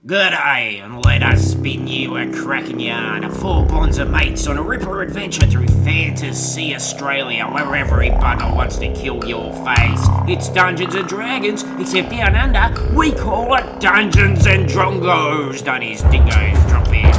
G'day, and let us spin you a cracking yarn of four bonza mates on a ripper adventure through Fantasy Australia, where every bugger wants to kill your face. It's Dungeons and Dragons, except down under, we call it Dungeons and Drongos. Dunnies, dingoes, drop in.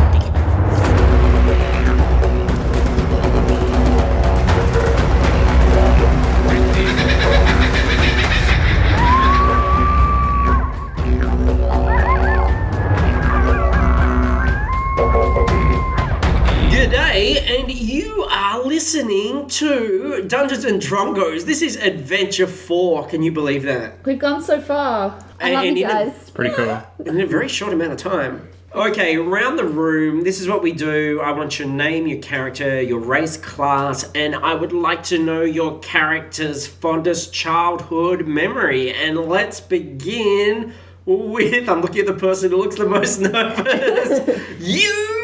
G'day, and you are listening to Dungeons and Drongos. This is Adventure 4, can you believe that? We've gone so far. I love you guys. It's pretty cool. In a very short amount of time. Okay, around the room, this is what we do. I want your name, your character, your race, class, and I would like to know your character's fondest childhood memory. And let's begin with, I'm looking at the person who looks the most nervous. You!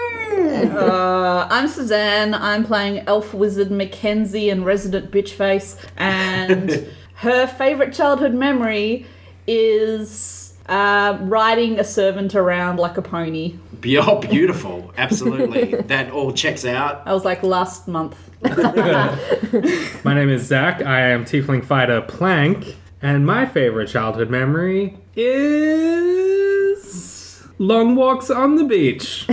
I'm Suzanne. I'm playing Elf Wizard Mackenzie and Resident Bitchface. And her favourite childhood memory is riding a servant around like a pony. Oh, beautiful. Absolutely. That all checks out. I was like last month. My name is Zach. I am Tiefling Fighter Plank. And my favorite childhood memory is long walks on the beach.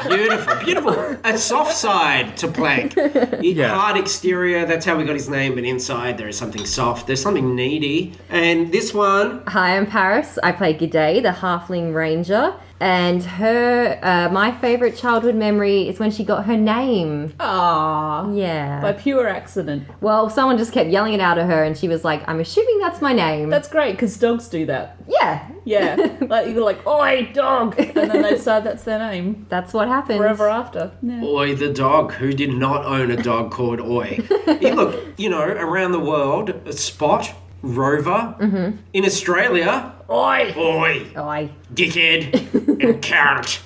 Beautiful, beautiful. A soft side to Plank. Hard exterior, that's how we got his name, but inside there is something soft. There's something needy. And this one... Hi, I'm Paris. I play G'day, the Halfling Ranger. And her, my favourite childhood memory is when she got her name. Aww. Yeah. By pure accident. Well, someone just kept yelling it out of her and she was like, I'm assuming that's my name. That's great, because dogs do that. Yeah. Yeah. Like, you're like, oi, dog! And then they decide that's their name. That's what happened. Forever after. Yeah. Oi the dog. Who did not own a dog called Oi? Yeah, look, you know, around the world, Spot, Rover, in Australia... Oi! Oi! Oi. Dickhead and carrot.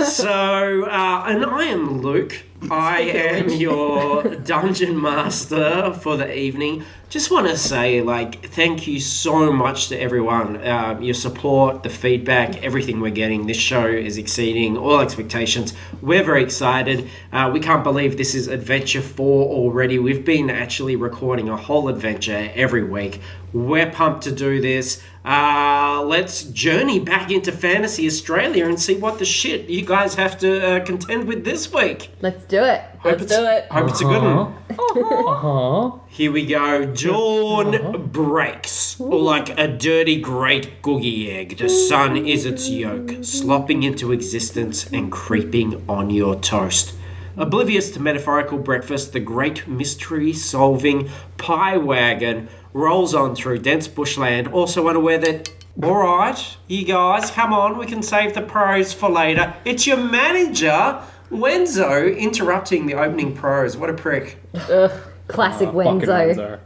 So, and I am Luke. I am your dungeon master for the evening. Just want to say, thank you so much to everyone. Your support, the feedback, everything we're getting. This show is exceeding all expectations. We're very excited. We can't believe this is Adventure 4 already. We've been actually recording a whole adventure every week. We're pumped to do this. Let's journey back into Fantasy Australia and see what the shit you guys have to contend with this week. Let's do it. Let's do it. Hope it's a good one. Here we go. Dawn breaks like a dirty great googie egg. The sun is its yolk, slopping into existence and creeping on your toast. Oblivious to metaphorical breakfast, the great mystery-solving pie wagon rolls on through dense bushland, also unaware that, alright, you guys, come on, we can save the pros for later. It's your manager, Wenzo, interrupting the opening prose. What a prick. Classic Fucking Wenzo.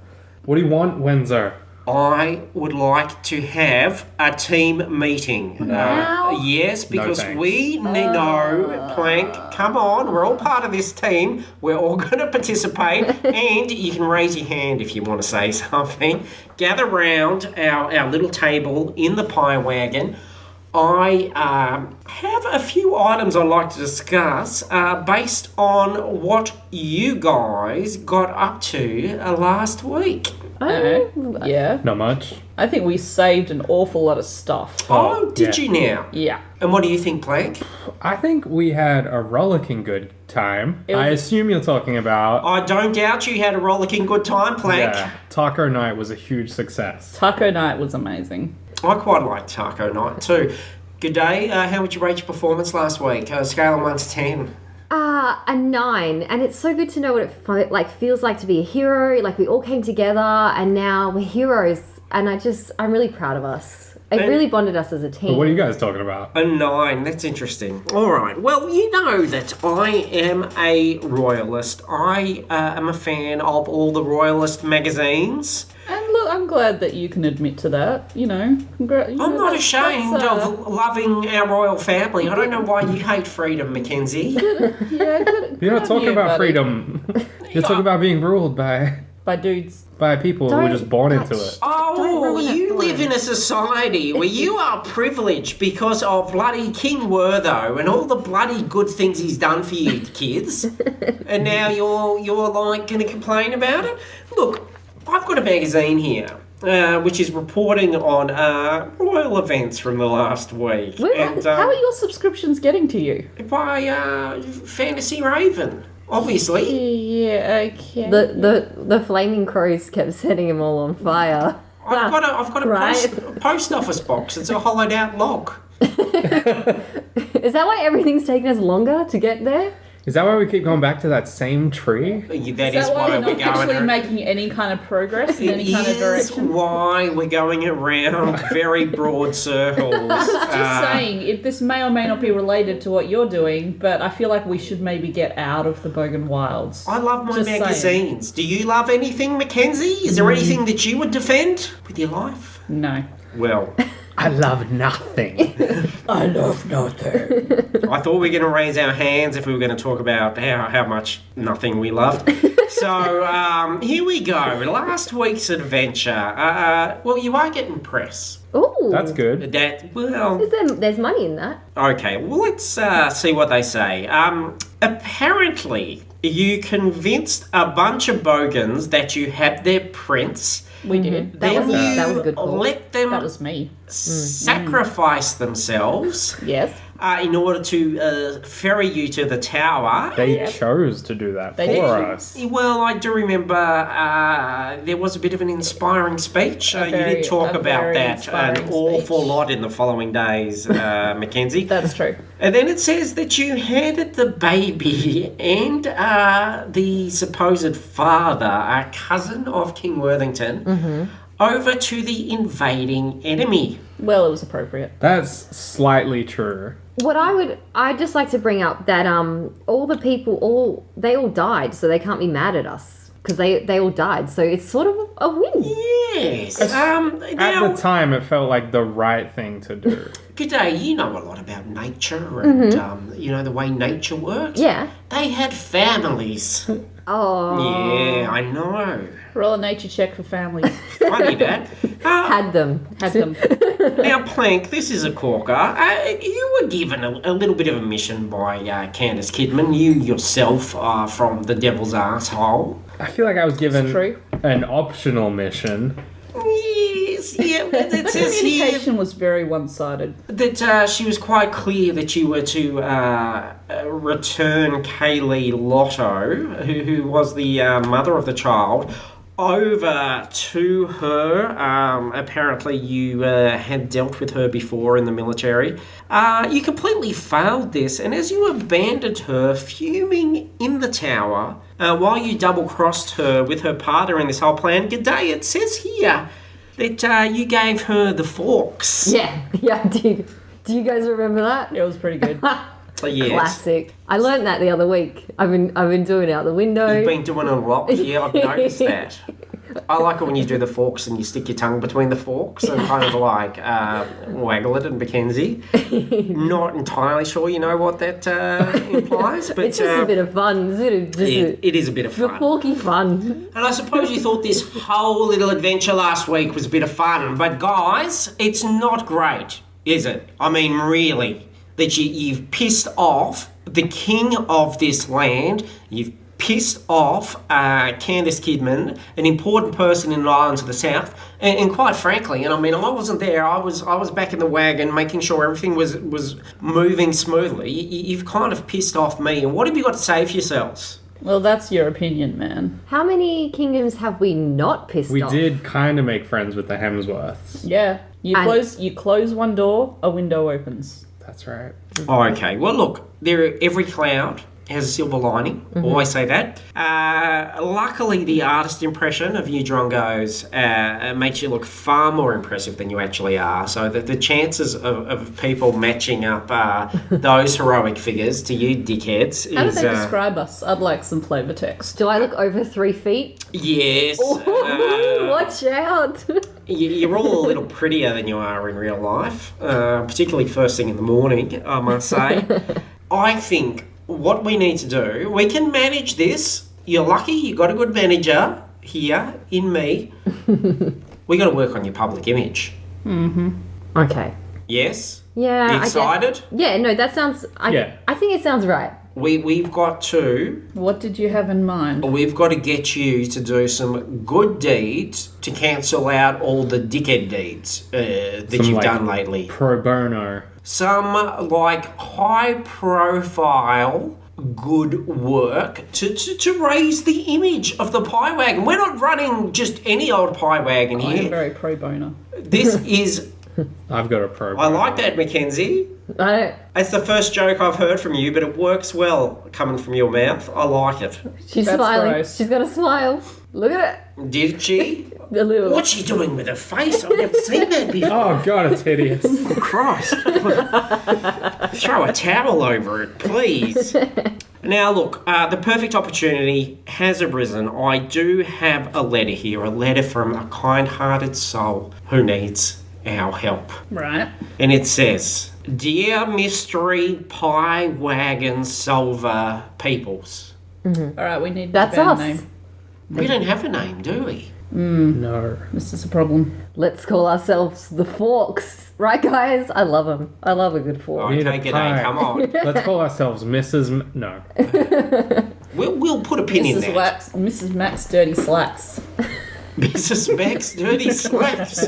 What do you want, Wenzo? I would like to have a team meeting. Yes, because thanks. we know, Plank, come on, we're all part of this team. We're all going to participate, and you can raise your hand if you want to say something. Gather round our little table in the pie wagon. I have a few items I'd like to discuss based on what you guys got up to last week. Yeah. Not much. I think we saved an awful lot of stuff. Oh, did you now? Yeah. And what do you think, Plank? I think we had a rollicking good time. I assume you're talking about... I don't doubt you had a rollicking good time, Plank. Yeah, Taco Night was a huge success. Taco night was amazing. I quite like Taco Night too. Good day. How would you rate your performance last week? Scale of 1 to 10. A 9, and it's so good to know what it feels like to be a hero. Like, we all came together and now we're heroes, and I'm really proud of us. It really bonded us as a team. But what are you guys talking about? A 9. That's interesting. All right. Well, you know that I am a royalist. I am a fan of all the royalist magazines. And look, I'm glad that you can admit to that, you know. I'm not ashamed of loving our royal family. I don't know why you hate freedom, Mackenzie. Yeah, good. You're not talking about freedom. You're talking about being ruled by By dudes. by people who were just born into touch. it. Oh, ruin it you for live him. in a society where you are privileged because of bloody King Wertho and all the bloody good things he's done for you kids. And now you're like going to complain about it? Look, I've got a magazine here. Which is reporting on royal events from the last week. And, How are your subscriptions getting to you? by Fantasy Raven, obviously. Yeah, okay. The flaming crows kept setting them all on fire. I've got a Right. post office box. It's a hollowed out log. Is that why everything's taken us longer to get there? Is that why we keep going back to that same tree? That Is is that why why we're we're not actually going. making any kind of progress in It any kind of is direction? why we're going around very broad circles. Just saying, this may or may not be related to what you're doing, but I feel like we should maybe get out of the Bogan Wilds. I love my Just saying. magazines. Do you love anything, Mackenzie? Is there anything that you would defend with your life? No. Well, I love nothing. I love nothing. I thought we were going to raise our hands if we were going to talk about how much nothing we loved. So, here we go. Last week's adventure. Well, you are getting press. Ooh. That's good. There's money in that. Okay, well, let's see what they say. Apparently, you convinced a bunch of bogans that you had their prince. We did. Then that was you a good call. let them That was me. sacrifice themselves Yes. in order to ferry you to the tower. They chose to do that They for did. us. Well, I do remember there was a bit of an inspiring speech. You did talk a about very that an inspiring awful speech. lot in the following days, Mackenzie. That's true. And then it says that you handed the baby and the supposed father, a cousin of King Worthington, over to the invading enemy. Well, it was appropriate. That's slightly true. I'd just like to bring up that all the people they all died, so they can't be mad at us because they all died. So it's sort of a win. Yes. At Now, the time, it felt like the right thing to do. G'day, you know a lot about nature and, you know, the way nature works. Yeah. They had families. Oh. Yeah, I know. Roll a nature check for families. Funny that. Had them. Had them. Now, Plank, this is a corker. You were given a little bit of a mission by Candace Kidman. You yourself are from the Devil's Arsehole. I feel like I was given true. an optional mission. Yes, yeah. It says here Communication was very one-sided. that she was quite clear that you were to return Kaylee Lotto, who was the mother of the child, over to her. Apparently you had dealt with her before in the military. You completely failed this, and as you abandoned her fuming in the tower, while you double-crossed her with her partner in this whole plan, G'day, it says here that you gave her the forks. Yeah. Yeah. I did. Do you guys remember that? It was pretty good. Yes. Classic. I learned that the other week. I've been doing it out the window. You've been doing a lot. Yeah, I've noticed that. I like it when you do the forks and you stick your tongue between the forks and kind of like waggle it and Mackenzie. Not entirely sure you know what that implies, but It's just a bit of fun. it is a bit of fun. Forky fun. And I suppose you thought this whole little adventure last week was a bit of fun, but guys, it's not great, is it? I mean, really, that you've pissed off the king of this land, you've pissed off Candace Kidman, an important person in the islands of the south, and quite frankly, and I mean, I wasn't there, I was back in the wagon making sure everything was moving smoothly. You've kind of pissed off me, and what have you got to say for yourselves? Well, that's your opinion, man. How many kingdoms have we not pissed We off? did kind of make friends with the Hemsworths. Yeah. You And- close one door, a window opens. That's right. Oh, okay. Well, look, every cloud has a silver lining. Always say that. Luckily, the artist impression of you Drongos makes you look far more impressive than you actually are. So the chances of people matching up those heroic figures to you dickheads How do is... they describe us? I'd like some flavor text. Do I look over 3 feet? Yes. Ooh, watch out. You're all a little prettier than you are in real life, particularly first thing in the morning, I must say. I think what we need to do, we can manage this. You're lucky you got a good manager here in me. We got to work on your public image. Okay. Yes? Yeah. You excited? Yeah, no, that sounds... Yeah. I think it sounds right. We've got to... What did you have in mind? We've got to get you to do some good deeds to cancel out all the dickhead deeds that Some, you've like, done lately. Pro bono. Some, like, high-profile good work to raise the image of the pie wagon. We're not running just any old pie wagon I am here. very pro bono. This is... I've got a pro I bono. like that, Mackenzie. I don't... It's the first joke I've heard from you, but it works well coming from your mouth. I like it. She's That's smiling. gross. She's got a smile. Look at Did she? it. A little. What's she doing with her face? I've never seen that before. Oh, God, it's hideous. Christ. Throw a towel over it, please. Now, look, the perfect opportunity has arisen. I do have a letter here, a letter from a kind-hearted soul who needs our help. Right. And it says, Dear Mystery Pie Wagon Solver Peoples. All right, we need That's a band us. name. We don't have a name, do we? No. This is a problem. Let's call ourselves the Forks. Right, guys? I love them. I love a good fork. need a Okay, pie. g'day, come on. Let's call ourselves Mrs. No. We'll put a pin in that. Mrs. Max Dirty Slacks. Mrs. Max Dirty Slacks.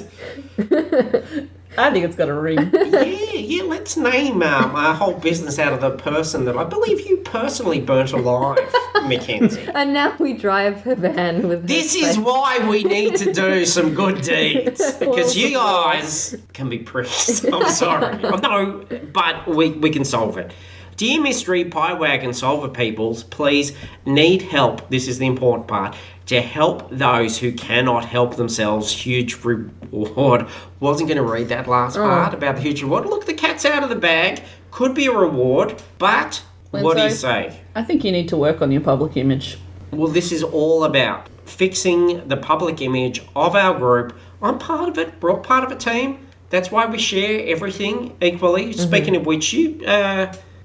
I think it's got a ring. Yeah, let's name our whole business out of the person that I believe you personally burnt alive, Mackenzie. And now we drive a van with This her is face. why we need to do some good deeds. Because you guys can be priests. I'm sorry. No, but we can solve it. Dear Mystery Pie Wagon Solver Peoples, please need help. This is the important part. To help those who cannot help themselves, huge reward. Wasn't going to read that last part about the huge reward. Look, the cat's out of the bag. Could be a reward, but what do you say? I think you need to work on your public image. Well, this is all about fixing the public image of our group. I'm part of it. We're all part of a team. That's why we share everything equally. Speaking of which, you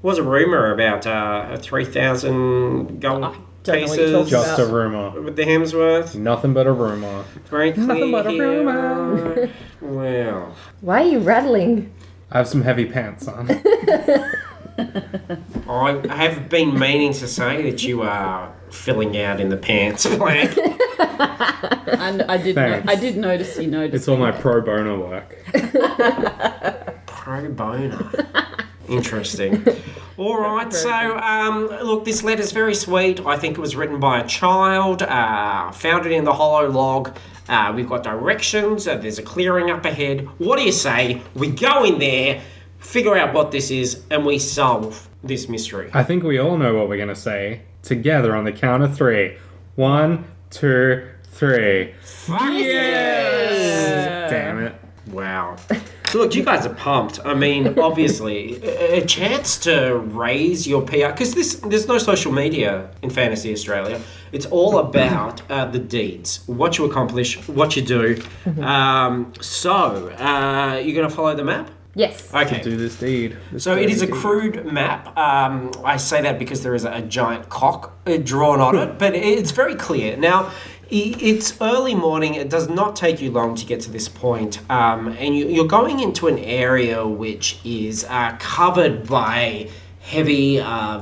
was a rumour about 3,000 gold don't know what you're pieces talking Just a rumor. with the Hemsworth. Nothing but a rumor. Very clear Nothing but a here. rumor. Well, Why are you rattling? I have some heavy pants on. I have been meaning to say that you are filling out in the pants blank. And I did. Thanks. I did notice you noticed. It's all my pro bono work. Pro bono. Interesting. All right, so look, this letter's very sweet. I think it was written by a child. Found it in the hollow log. We've got directions. There's a clearing up ahead. What do you say? We go in there, figure out what this is, and we solve this mystery. I think we all know what we're going to say. Together on the count of 3. 1, 2, 3. Yes! Damn it. Wow. So look, you guys are pumped. I mean, obviously, a chance to raise your PR, because there's no social media in Fantasy Australia. It's all about the deeds, what you accomplish, what you do. So, you're going to follow the map? Yes. Okay. Do this deed. So it is a crude map. I say that because there is a giant cock drawn on it, but it's very clear. Now, it's early morning. It does not take you long to get to this point. And you're going into an area which is covered by heavy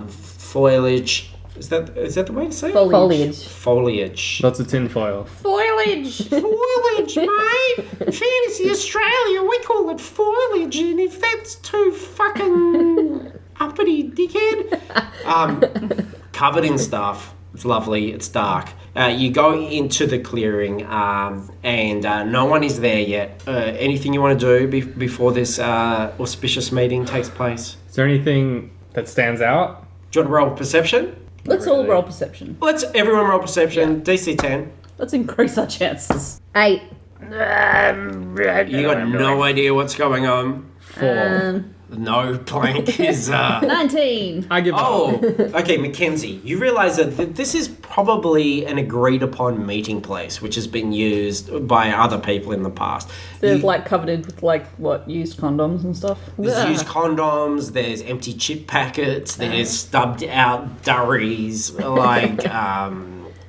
foliage. Is that the way to say it? Foliage. Foliage. Lots of tinfoil. Foliage. Foliage, mate. Fantasy Australia, we call it foliage, and if that's too fucking uppity, dickhead, covered in stuff. It's lovely. It's dark. You go into the clearing, and no one is there yet. Anything you want to do before this auspicious meeting takes place? Is there anything that stands out? Do you want to roll perception? Let's all roll perception. Let's everyone roll perception. DC 10. Let's increase our chances. 8. You got no idea what's going on. 4. No plank is. 19. I give up. Oh, okay, Mackenzie. You realise that this is probably an agreed upon meeting place, which has been used by other people in the past. There's like covered in with like what used condoms and stuff. There's used condoms. There's empty chip packets. There's stubbed out durries. Like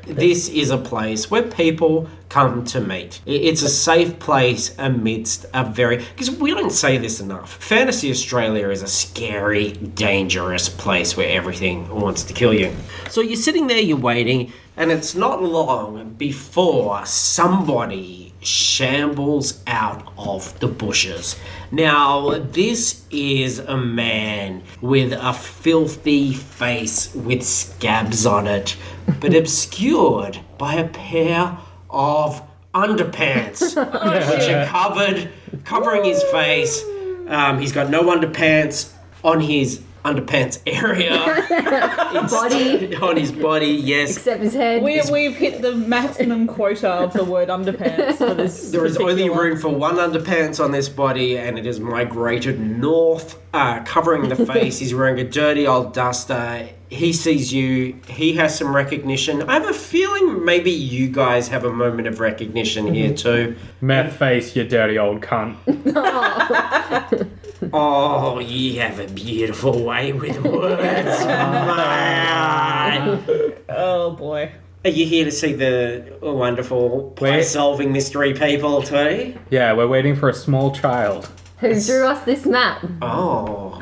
This is a place where people come to meet. It's a safe place amidst a very... Because we don't say this enough. Fantasy Australia is a scary, dangerous place where everything wants to kill you. So you're sitting there, you're waiting, and it's not long before somebody shambles out of the bushes. Now, this is a man with a filthy face with scabs on it, but obscured by a pair of underpants, which are covering his face. He's got no underpants on his underpants area. Body. On his body, yes. Except his head. We've hit the maximum quota of the word underpants for this. There is only particular- room for one underpants on this body, and it has migrated north, covering the face. He's wearing a dirty old duster. He sees you. He has some recognition. I have a feeling maybe you guys have a moment of recognition here too. Meth face, you dirty old cunt. Oh, you have a beautiful way with words, man. Oh boy. Are you here to see the wonderful solving mystery people too? Yeah, we're waiting for a small child. Who drew us this map? Oh,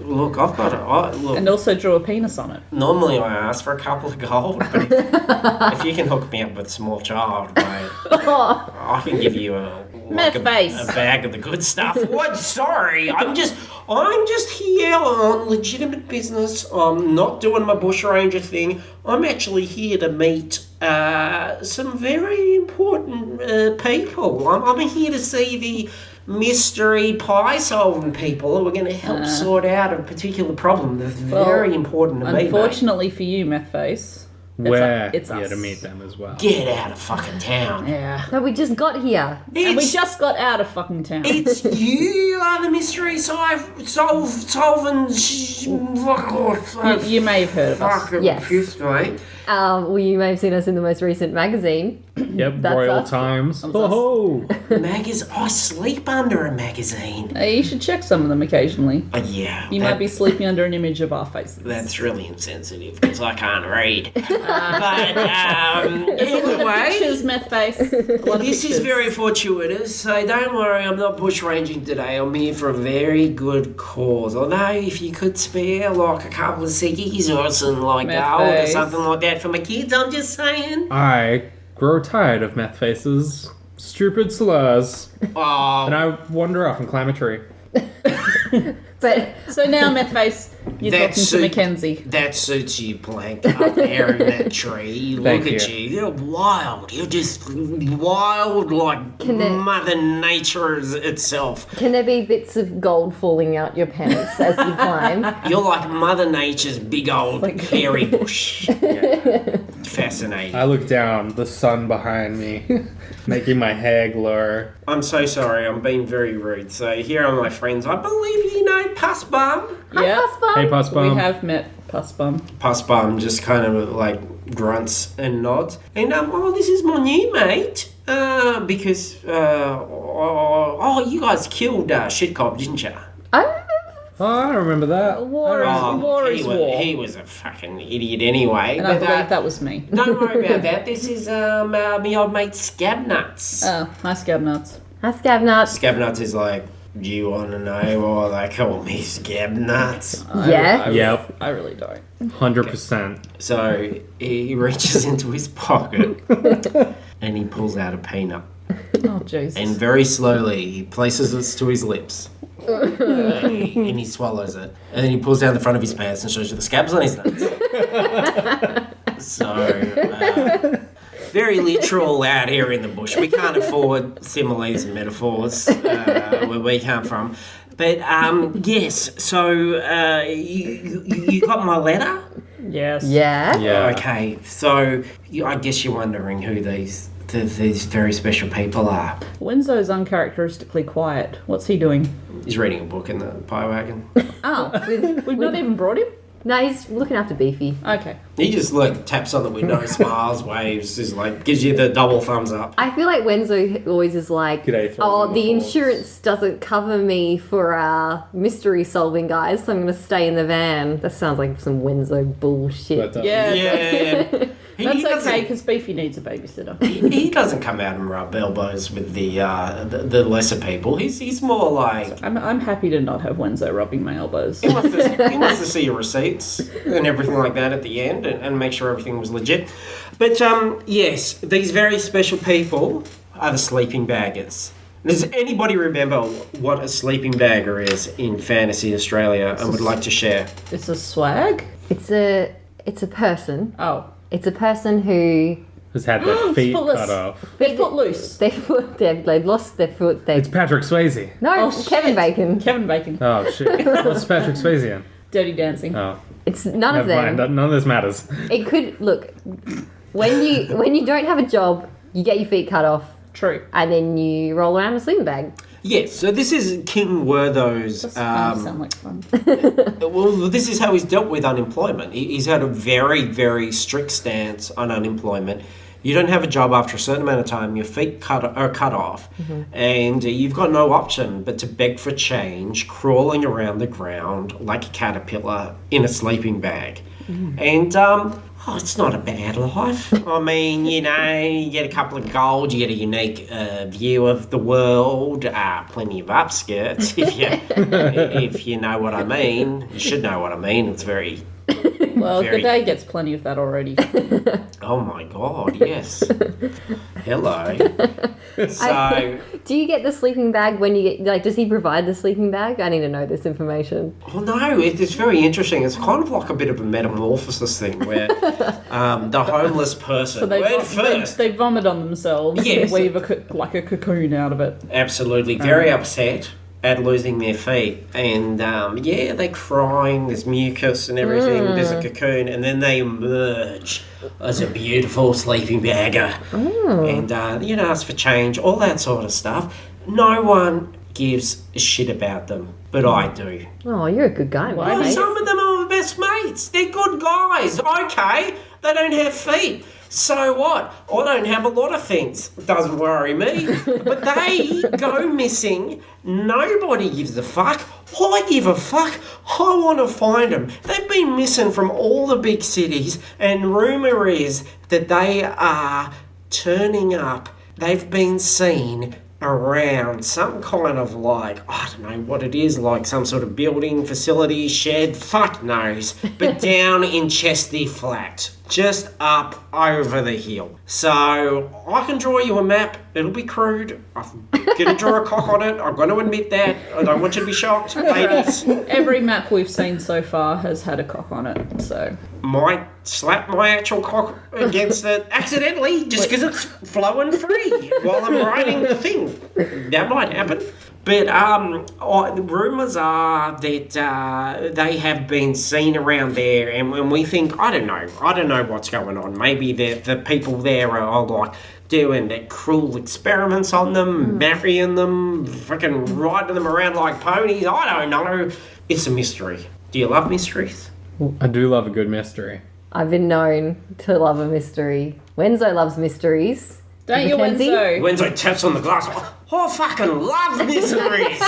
look, I've got it. Look, And also drew a penis on it. normally I ask for a couple of gold, but if you can hook me up with a small child, mate, I can give you a bag of the good stuff. What? Sorry, I'm just here on legitimate business. I'm not doing my bushranger thing. I'm actually here to meet some very important people. I'm here to see the mystery pie solving people who are going to help sort out a particular problem that's very important to me, mate. Unfortunately for you, Methface. We're it's here us. to meet them as well. Get out of fucking town. Yeah. No, we just got here. And we just got out of fucking town. It's you are the mystery solving. You may have heard of us. Fucking Yes. confused, mate. Well, you may have seen us in the most recent magazine. Yep, That's Royal us. Times. us. Oh, I sleep under a magazine. You should check some of them occasionally. Yeah. You might be sleeping under an image of our faces. That's really insensitive because I can't read. But There's a lot of anyway, pictures, Methface. A lot of this is pictures. very fortuitous. So don't worry, I'm not bushranging today. I'm here for a very good cause. Although if you could spare like a couple of ciggies or some like gold or Methface. something like that for my kids, I'm just saying. I grow tired of meth faces, stupid slurs, Oh, and I wander off and climb a tree. But So now, Methface, you're That talking to suit- Mackenzie. that suits you, Plank, up there in that tree. Thank Look at you. you. You're wild. You're just wild like Can it- Mother Nature itself. can there be bits of gold falling out your pants as you climb? You're like Mother Nature's big old hairy bush. Fascinating. I look down, the sun behind me, making my hair glow. I'm so sorry. I'm being very rude. So here are my friends. I believe you know Puss Bum. Yeah, Hey, Puss we Bum. have met Puss Bum. Puss Bum just kind of like grunts and nods. And oh, this is my new mate. Because you guys killed Shit Cop, didn't you? Oh, I remembe that. War is war. He was a fucking idiot anyway. And I but, believe that was me. don't worry about that. This is my old mate Scabnuts. Oh, hi, Scabnuts. Hi, Scabnuts. Scabnuts is like, do you want to know why they call me Scabnuts? Yeah. Yep. I really don't. 100%. So he reaches into his pocket and he pulls out a peanut. Oh, Jesus. And very slowly he places it to his lips. And he swallows it. And then he pulls down the front of his pants and shows you the scabs on his nuts. So, very literal out here in the bush. We can't afford similes and metaphors where we come from. But yes, so you got my letter? Yes. Yeah. Yeah. Okay, so I guess you're wondering who these very special people are. Winzo's uncharacteristically quiet. What's he doing? He's reading a book in the pie wagon. Oh, we've not even brought him? No, he's looking after Beefy. Okay. He just like taps on the window, smiles, waves, is like gives you the double thumbs up. I feel like Wenzo always is like, G'day, throw oh, in the the force." insurance doesn't cover me for mystery solving, guys, so I'm going to stay in the van. That sounds like some Wenzo bullshit. But, Yeah. Yeah. That's okay, doesn't- because Beefy needs a babysitter. he doesn't come out and rub elbows with the lesser people. He's more like I'm happy to not have Wenzo rubbing my elbows. he wants to see your receipts and everything like that at the end and make sure everything was legit. But yes, these very special people are the sleeping baggers. Does anybody remember what a sleeping bagger is in Fantasy Australia and would like to share? It's a swag? It's a person. Oh. It's a person who Has had their feet Footless. cut off. They're footloose. they've lost their foot. It's Patrick Swayze. No, Oh, Kevin shit. Bacon. Kevin Bacon. Oh shit! What's Patrick Swayze in? Dirty Dancing. Oh, It's none of never them. mind. None of this matters. It could look when you don't have a job, you get your feet cut off, True. and then you roll around in a sleeping bag. Yes, so this is King Wertho's. Does sound like fun. Well, this is how he's dealt with unemployment. He's had a very, very strict stance on unemployment. You don't have a job after a certain amount of time, your feet are cut off, and you've got no option but to beg for change, crawling around the ground like a caterpillar in a sleeping bag. And, it's not a bad life. I mean, you get a couple of gold, you get a unique view of the world, plenty of upskirts, if you know what I mean. You should know what I mean. It's very... Well, Very- G'day gets plenty of that already. Oh my God, yes. Hello. So, Do you get the sleeping bag when you get does he provide the sleeping bag? I need to know this information. well, no, it's very interesting. It's kind of like a bit of a metamorphosis thing where the homeless person, So they, well, at first, they vomit on themselves Yes. and weave a cocoon out of it. absolutely very upset at losing their feet. And, they're crying, there's mucus and everything, there's a cocoon, and then they emerge as a beautiful sleeping bagger. And, ask for change, all that sort of stuff. No one gives a shit about them, but I do. Oh, you're a good guy, Why Well, mate. some of them are my best mates. They're good guys. Okay, they don't have feet. So what? I don't have a lot of things. Doesn't worry me. But they go missing. Nobody gives a fuck. I give a fuck. I want to find them. They've been missing from all the big cities, and rumour is that they are turning up. They've been seen around some kind of I don't know what it is, like some sort of building, facility, shed, fuck knows, but down in Chesty Flat, just up over the hill. So I can draw you a map. It'll be crude. I'm going to draw a cock on it. I'm going to admit that. I don't want you to be shocked, ladies. Every map we've seen so far has had a cock on it, so... Might slap my actual cock against it accidentally just because it's flowing free while I'm writing the thing. That might happen. But rumours are that they have been seen around there, and when we think, I don't know what's going on. Maybe the people there are like doing cruel experiments on them, marrying them, freaking riding them around like ponies. I don't know. It's a mystery. Do you love mysteries? I do love a good mystery. I've been known to love a mystery. Wenzo loves mysteries. Don't you, Mackenzie? Wenzo? Wenzo taps on the glass. I fucking love mysteries.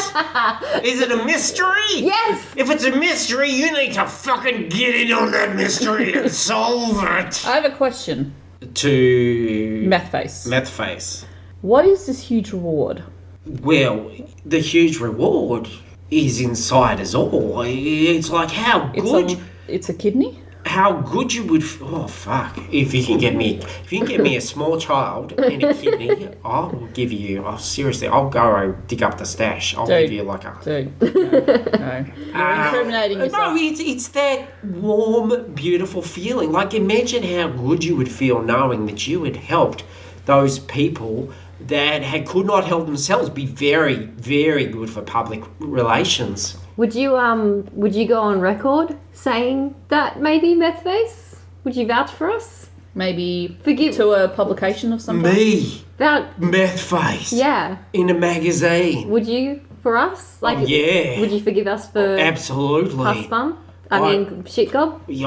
Is it a mystery? Yes! If it's a mystery, you need to fucking get in on that mystery and solve it. I have a question. To Meth face. Meth face. What is this huge reward? Well, the huge reward is inside us all. It's like how good, It's a kidney? how good you would. Oh fuck! If you can get me a small child and a kidney, I will give you. Oh seriously, I'll go dig up the stash. I'll Dude. give you like a. Dude. No. You're incriminating yourself. No, it's that warm, beautiful feeling. Like imagine how good you would feel knowing that you had helped those people that could not help themselves. Be very, very good for public relations. Would you go on record saying that maybe meth face? Would you vouch for us? Maybe Forgive- to a publication of some kind? Me, meth face, Yeah. in a magazine. Would you for us? Yeah. Would you forgive us for Absolutely. Husbum? I mean, shit gob. He's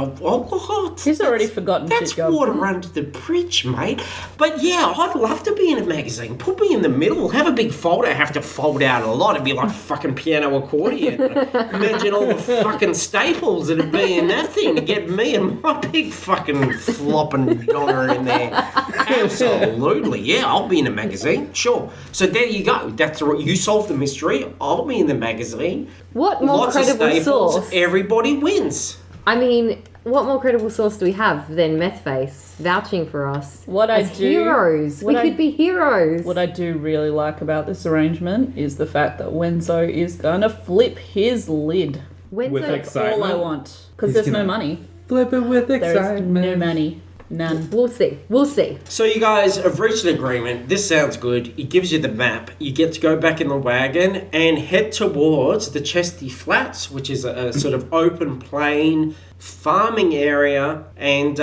already forgotten That's shit gob. water under the bridge, mate. But yeah, I'd love to be in a magazine. Put me in the middle. Have a big folder. I have to fold out a lot. It'd be like a fucking piano accordion. Imagine all the fucking staples that'd be in that thing to get me and my big fucking flopping dollar in there. Absolutely. Yeah, I'll be in a magazine. Sure. So there you go. You solved the mystery. I'll be in the magazine. What more Lots of credible staples. source? Everybody wins. I mean, what more credible source do we have than Methface vouching for us? What I as do- heroes. what We I- could be heroes. What I do really like about this arrangement is the fact that Wenzo is gonna flip his lid. When's With the- excitement. All I want. Because He's there's no gonna- money. Flip it with There is excitement. no money. None. We'll see. We'll see. So you guys have reached an agreement. This sounds good. It gives you the map. You get to go back in the wagon and head towards the Chesty Flats, which is a sort of open plain farming area. And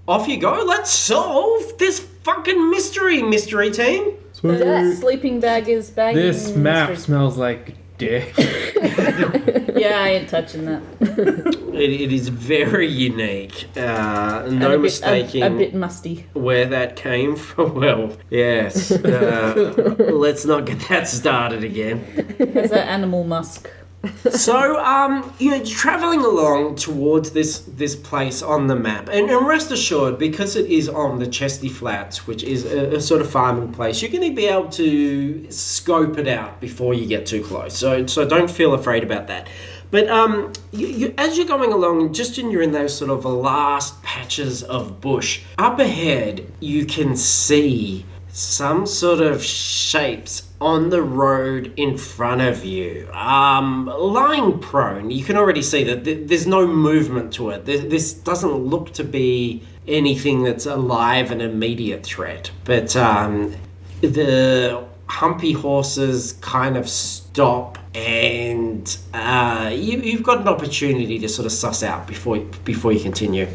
off you go. Let's solve this fucking mystery team. Sweet. The sleeping bag is bagging. This map mystery. smells like dick. Yeah, I ain't touching that. It is very unique. No And a mistaking bit musty. where that came from. Well, yes. Let's not get that started again. Has that animal musk. So, you're travelling along towards this place on the map, and rest assured, because it is on the Chesty Flats, which is a sort of farming place, you're going to be able to scope it out before you get too close. So don't feel afraid about that. But as you're going along, you're in those sort of last patches of bush, up ahead you can see some sort of shapes on the road in front of you, lying prone. You can already see that there's no movement to it. This doesn't look to be anything that's alive, an immediate threat. But the humpy horses kind of stop, and you've got an opportunity to sort of suss out before you continue.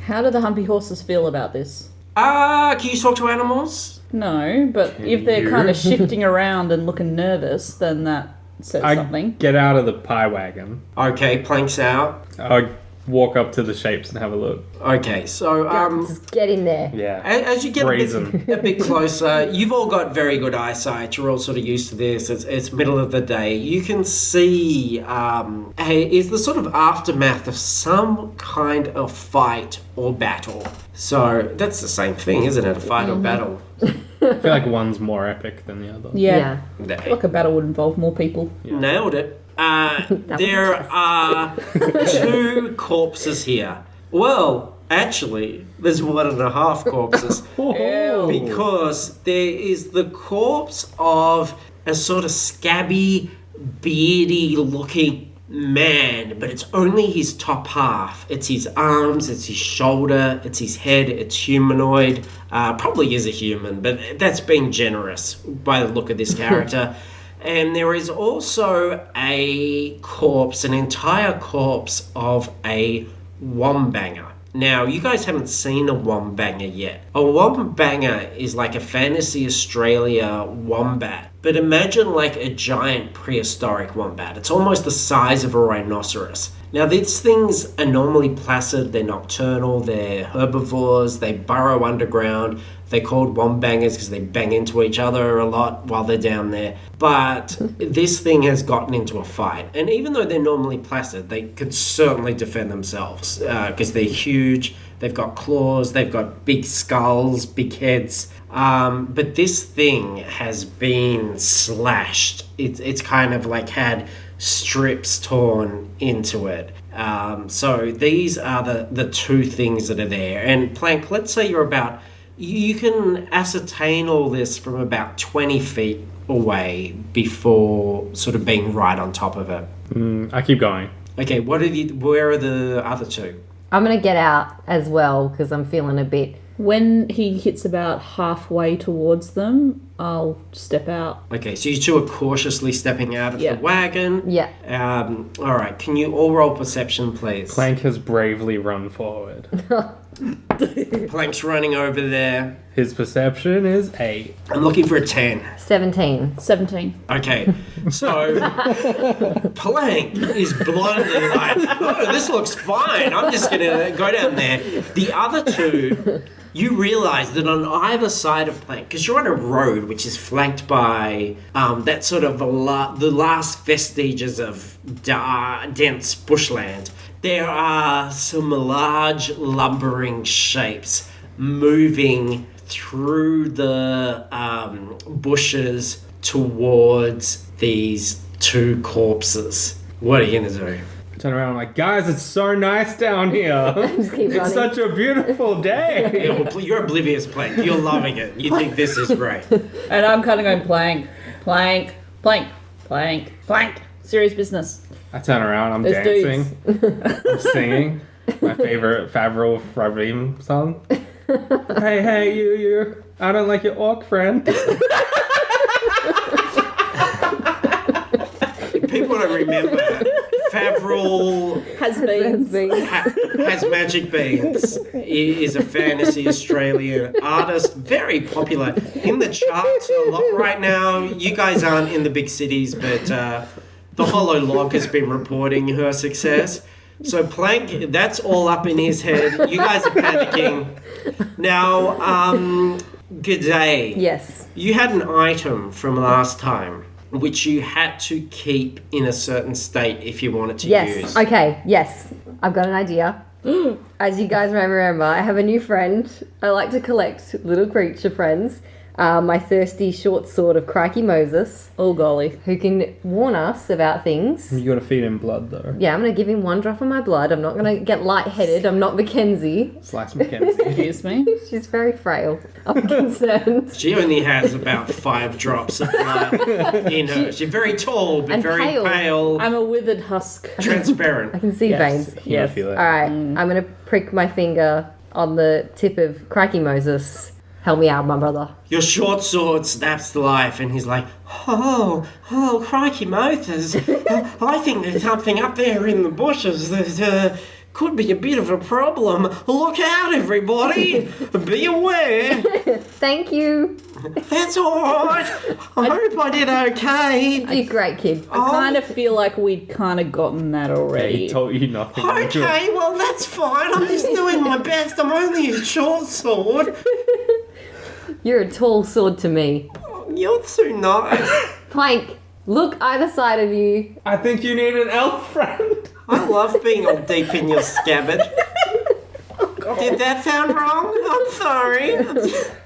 How do the humpy horses feel about this? Can you talk to animals? No, but if they're you? kind of shifting around and looking nervous, then that says I something. get out of the pie wagon. Okay, planks out. I walk up to the shapes and have a look. Okay, so Just get in there. Yeah. as you get Brazen. a bit closer, you've all got very good eyesight. You're all sort of used to this. It's middle of the day. You can see is the sort of aftermath of some kind of fight or battle. So that's the same thing, isn't it? A fight or battle. I feel like one's more epic than the other. Yeah. Nah. I feel like a battle would involve more people. Nailed it. There are 2 corpses here. Well, actually, there's 1.5 corpses. Because there is the corpse of a sort of scabby, beardy looking man, but it's only his top half. It's his arms, it's his shoulder, it's his head, it's humanoid. Probably is a human, but that's being generous by the look of this character. And there is also a corpse, an entire corpse of a wombanger. Now, you guys haven't seen a wombanger yet. A wombanger is like a Fantasy Australia wombat. But imagine like a giant prehistoric wombat. It's almost the size of a rhinoceros. Now, these things are normally placid, they're nocturnal, they're herbivores, they burrow underground. They're called wombangers because they bang into each other a lot while they're down there. But this thing has gotten into a fight. And even though they're normally placid, they could certainly defend themselves because they're huge. They've got claws, they've got big skulls, big heads. But this thing has been slashed. It's kind of like had strips torn into it. So these are the 2 things that are there. And Plank, let's say you're about... You can ascertain all this from about 20 feet away before sort of being right on top of it. I keep going. Okay, where are the other 2? I'm going to get out as well because I'm feeling a bit... When he hits about halfway towards them, I'll step out. Okay, so you 2 are cautiously stepping out of the wagon. Yeah. All right, can you all roll perception, please? Clank has bravely run forward. Plank's running over there. His perception is 8. I'm looking for a 10. 17. 17. Okay, so Plank is blindly like, no, this looks fine. I'm just going to go down there. The other two, you realise that on either side of Plank, because you're on a road which is flanked by that sort of the last vestiges of dense bushland, there are some large lumbering shapes moving through the bushes towards these two corpses. What are you going to do? I turn around, I'm like, guys, it's so nice down here. Just keep It's running. such a beautiful day. Yeah, well, you're oblivious, Plank. You're loving it. You think this is great. And I'm kind of going plank, plank, plank, plank, plank. Serious business. I turn around, I'm There's dancing. I'm singing my favorite Favreau Fravim song. Hey, you. I don't like your orc friend. People don't remember. Favreau Has been. has magic beans. He is a fantasy Australian artist, very popular in the charts a lot right now. You guys aren't in the big cities, but the Hollow Log has been reporting her success. So Plank, that's all up in his head. You guys are panicking. Now, G'day. Yes. You had an item from last time which you had to keep in a certain state if you wanted to Yes. use. Okay. Yes. I've got an idea. As you guys may remember, I have a new friend. I like to collect little creature friends. My thirsty short sword of Crikey Moses, Oh golly. who can warn us about things. You gotta feed him blood, though. Yeah, I'm going to give him one drop of my blood. I'm not going to get lightheaded. I'm not Mackenzie. Slice Mackenzie. Excuse me. She's very frail. I'm concerned. She only has about 5 drops of blood in her. She's very tall, but And very pale, I'm a withered husk. I transparent. can see Yes. veins. Yes. Feel it. All right, I'm going to prick my finger on the tip of Crikey Moses. Help me out, my brother. Your short sword snaps to life, and he's like, oh, crikey Moses. I think there's something up there in the bushes that could be a bit of a problem. Look out, everybody. Be aware. Thank you. That's all right. I hope I did okay. You did great, kid. I kind of feel like we'd kind of gotten that He already. told you nothing. Okay, well, that's fine. I'm just doing my best. I'm only a short sword. You're a tall sword to me. You're too nice. Plank, look either side of you. I think you need an elf friend. I love being all deep in your scabbard. Did that sound wrong? I'm sorry.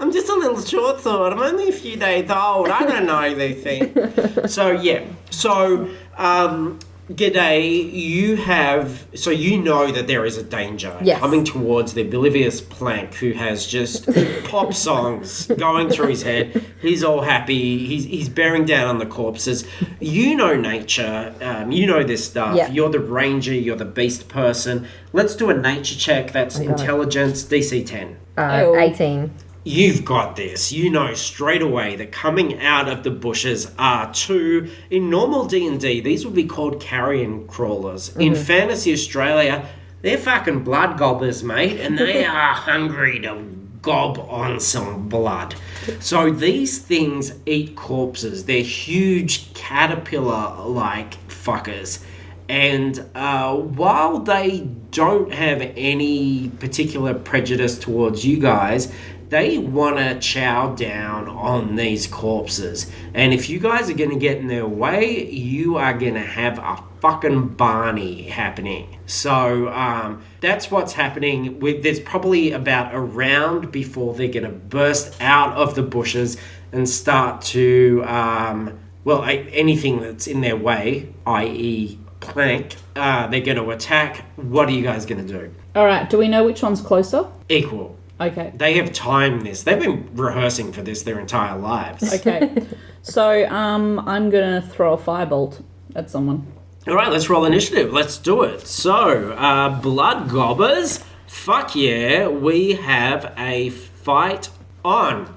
I'm just a little short sword. I'm only a few days old. I don't know these things. So, yeah. So, G'day, you know that there is a danger Yes. coming towards the oblivious Plank, who has just pop songs going through his head. He's all happy. He's bearing down on the corpses. You know nature. You know this stuff. Yeah. You're the ranger. You're the beast person. Let's do a nature check. That's intelligence, DC 10. Oh. 18. You've got this. You know straight away that coming out of the bushes are two, in normal D&D, these would be called carrion crawlers. In Fantasy Australia, they're fucking blood gobblers, mate, and they are hungry to gob on some blood. So these things eat corpses. They're huge caterpillar-like fuckers. And while they don't have any particular prejudice towards you guys, they want to chow down on these corpses. And if you guys are going to get in their way, you are going to have a fucking Barney happening. So that's what's happening. There's probably about a round before they're going to burst out of the bushes and start to, anything that's in their way, i.e. Plank, they're going to attack. What are you guys going to do? All right. Do we know which one's closer? Equal. Okay. They have timed this. They've been rehearsing for this their entire lives. Okay. So I'm gonna throw a firebolt at someone. All right, let's roll initiative. Let's do it. So, blood gobbers. Fuck yeah, we have a fight on.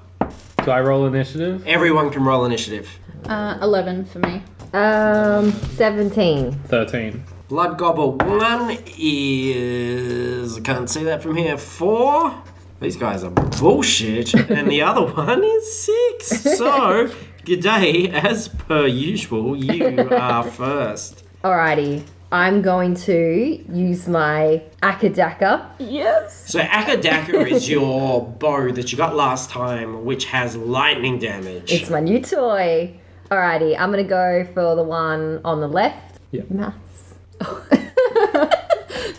Do I roll initiative? Everyone can roll initiative. 11 for me. 17. 13. Blood gobber 1 is, I can't see that from here, 4. These guys are bullshit. And the other one is 6. So, G'day, as per usual, you are first. Alrighty. I'm going to use my Akadaka. Yes. So Akadaka is your bow that you got last time, which has lightning damage. It's my new toy. Alrighty, I'm going to go for the one on the left. Yep. Maths.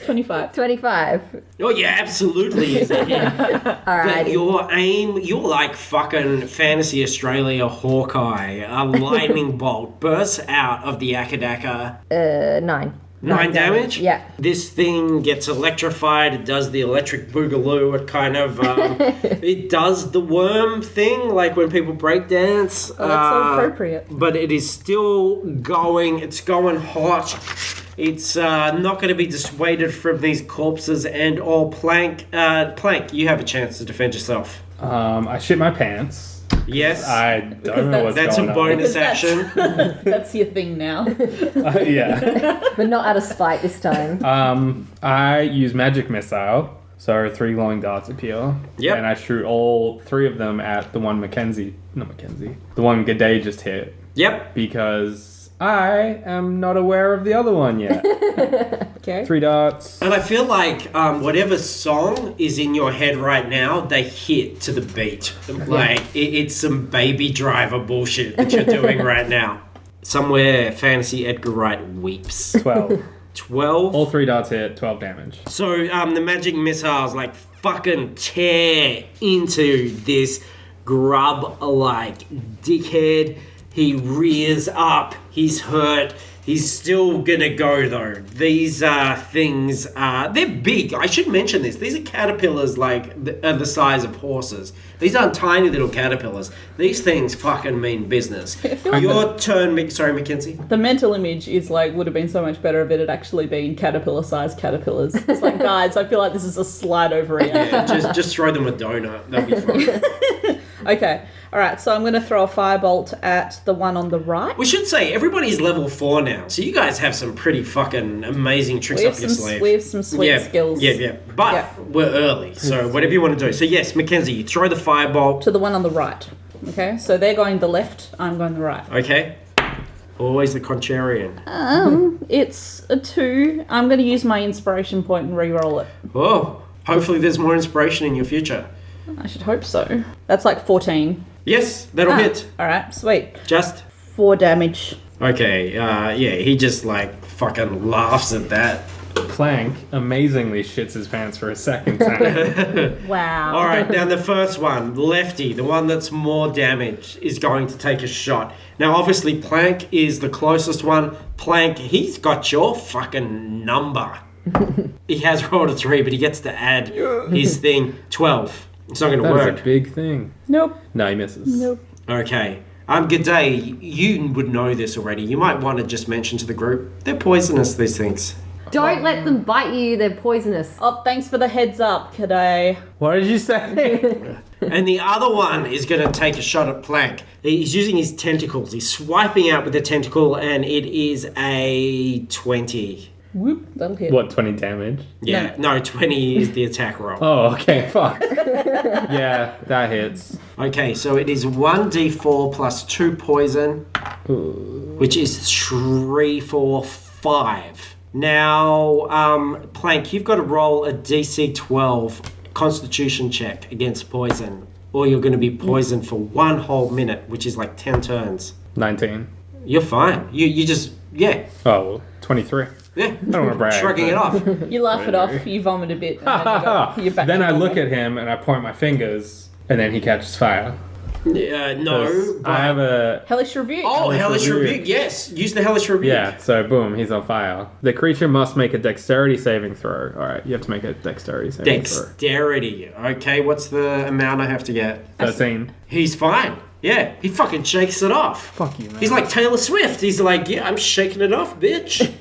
25. 25. Oh yeah, absolutely is a hit. But Alrighty. your aim, you're like fucking Fantasy Australia Hawkeye. A lightning bolt bursts out of the Akadaka. 9. 9 damage? Yeah. This thing gets electrified. It does the electric boogaloo. It kind of, it does the worm thing, like when people break dance. Oh, that's so appropriate. But it is still going. It's going hot. It's not going to be dissuaded from these corpses and all. Plank, you have a chance to defend yourself. I shit my pants. Yes. I don't know what's That's a going on. bonus Because action. That's your thing now. Yeah. But not out of spite this time. I use magic missile, so 3 glowing darts appear. Yep. And I shoot all 3 of them at the one the one G'day just hit, Yep. because I am not aware of the other one yet. Okay. 3 darts. And I feel like whatever song is in your head right now, they hit to the beat. Like, it's some Baby Driver bullshit that you're doing right now. Somewhere Fantasy Edgar Wright weeps. 12. 12. All 3 darts hit, 12 damage. So the magic missiles like fucking tear into this grub like dickhead. He rears up. He's hurt. He's still gonna go though. These things, they're big. I should mention this. These are caterpillars like the size of horses. These aren't tiny little caterpillars. These things fucking mean business. Your turn, sorry, Mackenzie. The mental image is like, would have been so much better if it had actually been caterpillar-sized caterpillars. It's like, guys, I feel like this is a slide over here. Yeah, just throw them a donut. That'll be fine. Okay. All right. So I'm going to throw a firebolt at the one on the right. We should say everybody's level 4 now, so you guys have some pretty fucking amazing tricks up your sleeve. We have some sweet skills. Yeah. But we're early, so whatever you want to do. So yes, Mackenzie, you throw the firebolt. To the one on the right. Okay. So they're going the left. I'm going the right. Okay. Always the contrarian. It's a 2. I'm going to use my inspiration point and re-roll it. Oh, hopefully there's more inspiration in your future. I should hope so. That's like 14. Yes, that'll hit. All right. Sweet. Just 4 damage. okay. Yeah, he just like fucking laughs at that. Plank amazingly shits his pants for a second time. Wow. All right, now the first one, Lefty, the one that's more damaged, is going to take a shot. Now, obviously, Plank is the closest one. Plank, he's got your fucking number. He has rolled a 3, but he gets to add his thing. 12. It's not going to That work. is a big thing. Nope. No, he misses. Nope. Okay. Good day. You would know this already. You might want to just mention to the group. They're poisonous, these things. Don't let them bite you, they're poisonous. Oh, thanks for the heads up, Kaday. What did you say? And the other one is going to take a shot at Plank. He's using his tentacles. He's swiping out with the tentacle, and it is a 20. Whoop, that'll hit. What, 20 damage? Yeah, no, 20 is the attack roll. Oh, okay, fuck. Yeah, that hits. Okay, so it is 1d4 plus 2 poison, which is 3, 4, 5. Now, Plank, you've got to roll a DC 12 Constitution check against poison, or you're going to be poisoned for 1 whole minute, which is like 10 turns. 19. You're fine. You just, yeah. Oh, well, 23. Yeah, I don't want to brag. shrugging it off. You laugh it off, you vomit a bit, and then you're back Then to I normal. look at him and I point my fingers, and then he catches fire. No, 'Cause but... I have a... Hellish Rebuke. Oh, Hellish Rebuke. Rebuke, yes. Use the Hellish Rebuke. Yeah, so boom, he's on fire. The creature must make a dexterity saving throw. Alright, you have to make a dexterity saving throw. Dexterity. Okay, what's the amount I have to get? 13. He's fine. Yeah, he fucking shakes it off. Fuck you, man. He's like Taylor Swift. He's like, yeah, I'm shaking it off, bitch.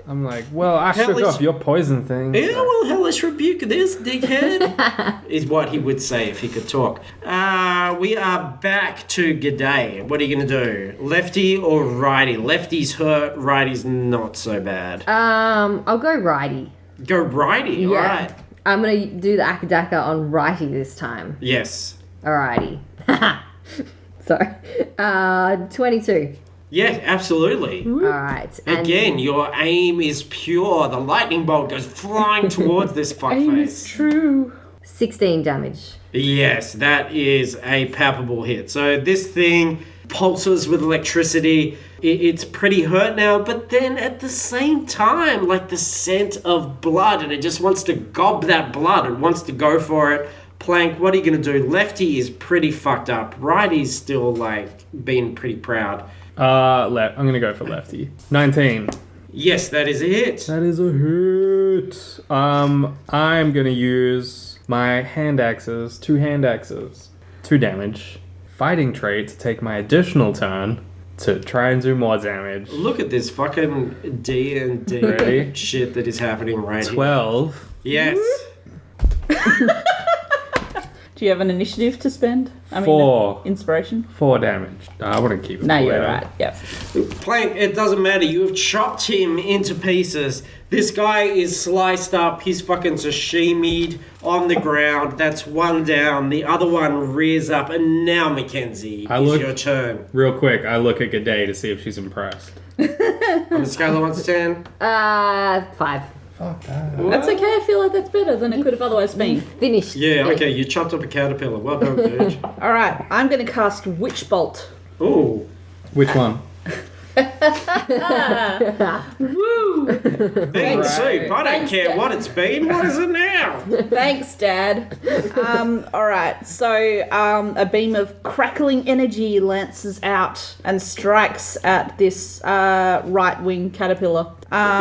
I'm like, well, I shook Hellish- off your poison thing. Yeah, so- well, hellish rebuke this, dickhead. Is what he would say if he could talk. We are back to G'day. What are you going to do? Lefty or righty? Lefty's hurt, righty's not so bad. I'll go righty. Go righty, alright. I'm gonna do the Akadaka on righty this time. Yes. Alrighty. Sorry. 22. Yeah, absolutely. All right. And Again, your aim is pure. The lightning bolt goes flying towards this Aim is fuckface. true. 16 damage. Yes, that is a palpable hit. So this thing pulses with electricity. It's pretty hurt now, but then at the same time, like the scent of blood, and it just wants to gob that blood. It wants to go for it. Plank, what are you going to do? Lefty is pretty fucked up. Righty's still, like, being pretty proud. I'm gonna go for lefty. 19. Yes, that is a hit. That is a hit. I'm gonna use my hand axes, 2 hand axes, 2 damage, fighting trait to take my additional turn to try and do more damage. Look at this fucking D&D Ready? shit that is happening right 12. here. Yes. Do you have an initiative to spend? 4. Inspiration? 4 damage. I want to keep it. No, you're later. right. Yep. Plank, it doesn't matter. You have chopped him into pieces. This guy is sliced up. He's fucking sashimi'd on the ground. That's one down. The other one rears up. And now, Mackenzie, it's your turn. Real quick, I look at G'day to see if she's impressed. On a scale of 1 to 10. 5. Fuck that. That's okay. I feel like that's better than it could have otherwise been. Finished. Yeah, okay. You chopped up a caterpillar. Well done, dude. All right. I'm going to cast Witch Bolt. Ooh. Which one? Woo! Bean Right. soup. I don't Thanks, care Dad. what it's been. What is it now? Thanks, Dad. All right. So a beam of crackling energy lances out and strikes at this right-wing caterpillar.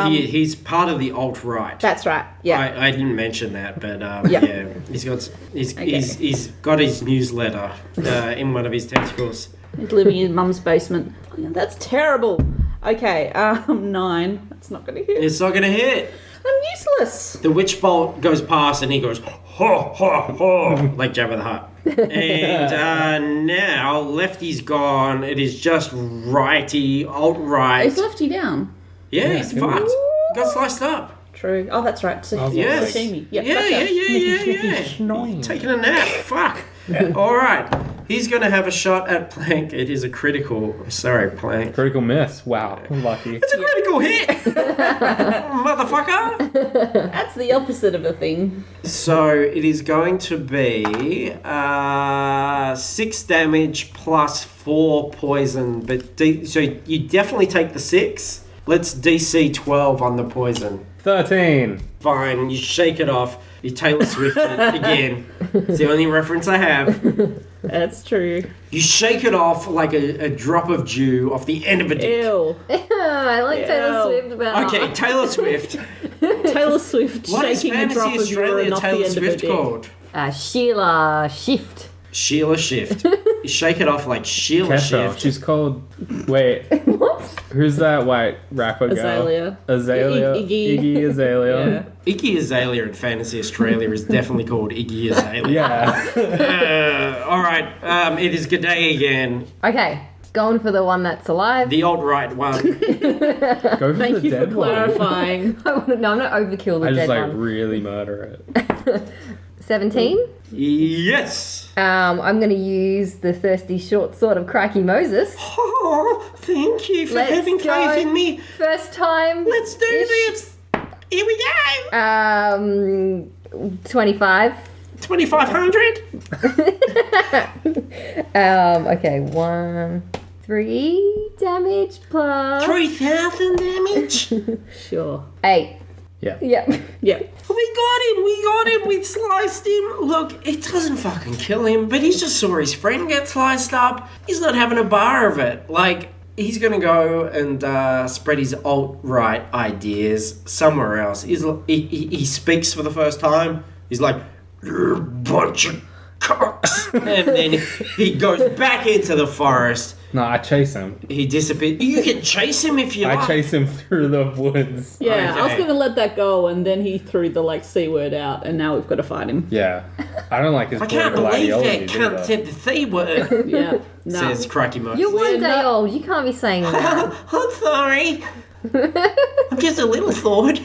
He's part of the alt-right. That's right. Yeah. I didn't mention that, but Yeah. yeah, he's got his newsletter in one of his tentacles. He's living in Mum's basement. That's terrible. Okay. 9. That's not going to hit. It's not gonna hit. I'm useless. The witch bolt goes past and he goes ho ho ho like Jabba the Hutt. And now Lefty's gone. It is just righty, alt-right. Is Lefty down? Yeah, he's fucked. Ooh. Got sliced up. True. Oh, that's right. So Yes. sashimi. Yeah, Yep, gotcha. yeah. Taking a nap. Fuck. All right. He's going to have a shot at Plank. It is a critical. Sorry, Plank. Critical miss. Wow. Lucky. It's a critical hit, motherfucker. That's the opposite of a thing. So it is going to be 6 damage plus 4 poison. But so you definitely take the 6. Let's DC 12 on the poison. 13. Fine, you shake it off. You Taylor Swift it again. It's the only reference I have. That's true. You shake it off like a drop of dew off the end of a dick. Ew. I like Taylor Ew. Swift better. Okay, Taylor Swift. Taylor Swift What is shaking a drop Fantasy of Australia urine off the Taylor end Swift of her dick. called? Sheila Shift. Sheila Shift. You shake it off like Sheila Kesha. Shift. She's called. Wait. What? Who's that white rapper girl? Azalea. Azalea. Iggy. Iggy Azalea. Iggy Azalea in Fantasy Australia is definitely called Iggy Azalea. Yeah. All right, it is G'day again. Okay, going for the one that's alive. The alt-right one. Go for Thank the you for dead one. clarifying. No, I'm not overkill the I dead just like one. really murder it. 17. Yes. I'm going to use the thirsty short sword of Cracky Moses. Oh, thank you for Let's having go. faith in me. First time. Let's do this. Here we go. 25. 2,500. Okay, 3 damage plus 3,000 damage. Sure. 8. Yeah. Yep. Yeah. We got him. We sliced him. Look, it doesn't fucking kill him, but he just saw his friend get sliced up. He's not having a bar of it. Like, he's going to go and spread his alt-right ideas somewhere else. He speaks for the first time. He's like, "You're a bunch of cocks." And then he goes back into the forest. No, I chase him. He disappears. You can chase him if you like. I chase him through the woods. Yeah, I was Okay. going to let that go, and then he threw the, C word out, and now we've got to fight him. Yeah. I don't like his I can't political believe ideology, that cunt do I? said the C word, Yeah. No. says Cracky Moses. You're one We're day not- old. You can't be saying that. I'm sorry. I'm just a little thought.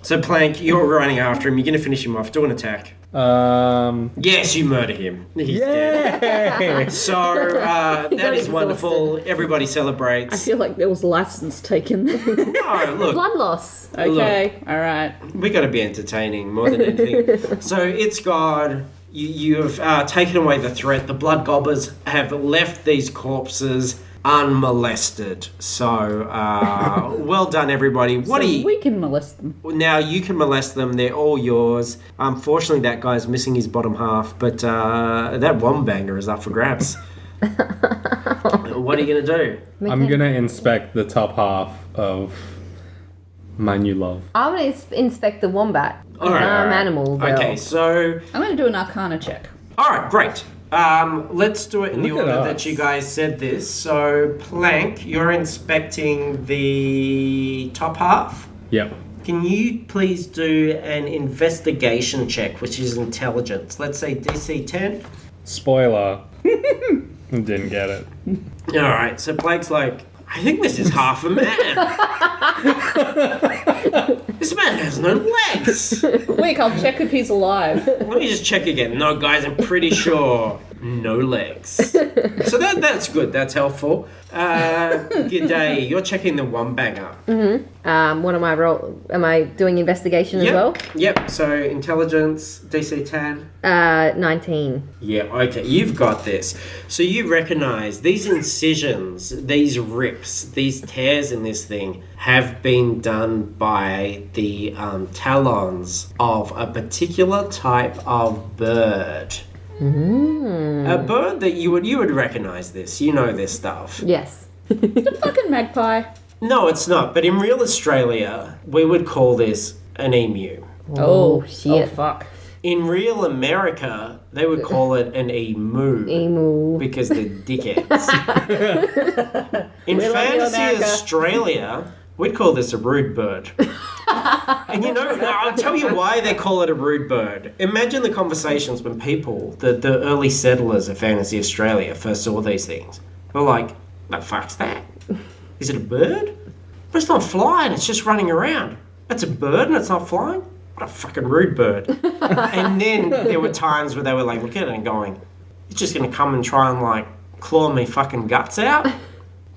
So Plank, you're running after him. You're going to finish him off. Do an attack. Yes, you murder him. He's dead. Yay! So that is exhausted. wonderful. Everybody I celebrates. feel like there was license taken. No, look, Blood loss. Okay, all right. we got to be entertaining more than anything. So it's God. You have taken away the threat. The blood gobblers have left these corpses unmolested. So well done, everybody. What So do you? we can molest them. Now you can molest them. They're all yours. Unfortunately, that guy's missing his bottom half, but that wombanger is up for grabs. What are you gonna do? I'm gonna inspect the top half of my new love. I'm going to inspect the wombat. All right. Animal. Girl. Okay, so I'm going to do an Arcana check. all right, great. Let's do it in the Look at order us. that you guys said this. So Plank, you're inspecting the top half. Yep. Can you please do an investigation check, which is intelligence? Let's say DC 10. Spoiler. Didn't get it. All right, so Blake's like, I think this is half a man. This man has no legs. Quick, I'll check if he's alive. Let me just check again. No, guys, I'm pretty sure no legs. So that's good. That's helpful. G'day. You're checking the wombanger. What am I Am I doing investigation as well? Yep. So intelligence, DC 10. 19. Yeah, okay, you've got this. So you recognize these incisions, these rips, these tears in this thing have been done by the talons of a particular type of bird. A bird that you would recognize this. You know this stuff. Yes. Fucking magpie. No, it's not. But in real Australia, we would call this an emu. Oh, shit. Oh, fuck. In real America, they would call it an emu. Emu. Because they're dickheads. In We love you, fantasy America. Australia, we'd call this a rude bird. And you know, I'll tell you why they call it a rude bird. Imagine the conversations when people, the early settlers of fantasy Australia, first saw these things. They're like, the fuck's that? Is it a bird? But it's not flying, it's just running around. That's a bird and it's not flying? What a fucking rude bird. And then there were times where they were like, look at it and going, it's just going to come and try and like claw me fucking guts out?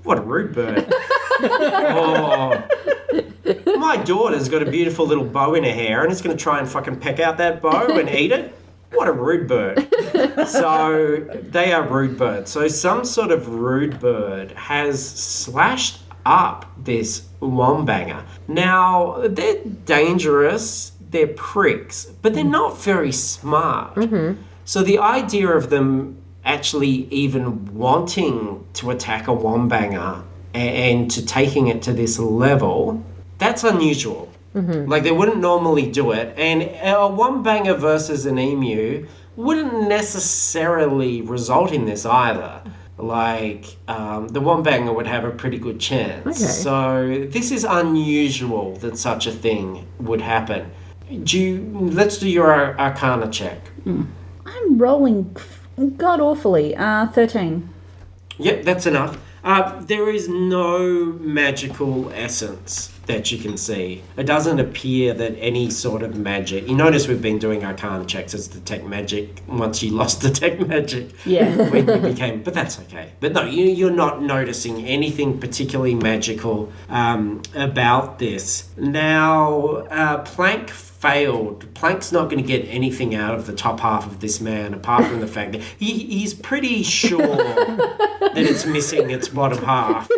What a rude bird. Oh, my daughter's got a beautiful little bow in her hair and it's going to try and fucking peck out that bow and eat it? What a rude bird. So they are rude birds. So some sort of rude bird has slashed up this wombanger. Now, they're dangerous, they're pricks, but they're not very smart. So the idea of them actually even wanting to attack a wombanger and to taking it to this level, that's unusual. Like they wouldn't normally do it, and a wombanger versus an emu wouldn't necessarily result in this either. Like the wombanger would have a pretty good chance. Okay. So this is unusual that such a thing would happen. Let's do your Arcana check. I'm rolling god awfully. 13. Yep, that's enough. There is no magical essence that you can see. It doesn't appear that any sort of magic. You notice we've been doing Arcana checks as detect magic once you lost detect magic. Yeah. When you became, but that's okay. But no, you're not noticing anything particularly magical about this. Now, Plank failed. Plank's not going to get anything out of the top half of this man apart from the fact that he's pretty sure that it's missing its bottom half.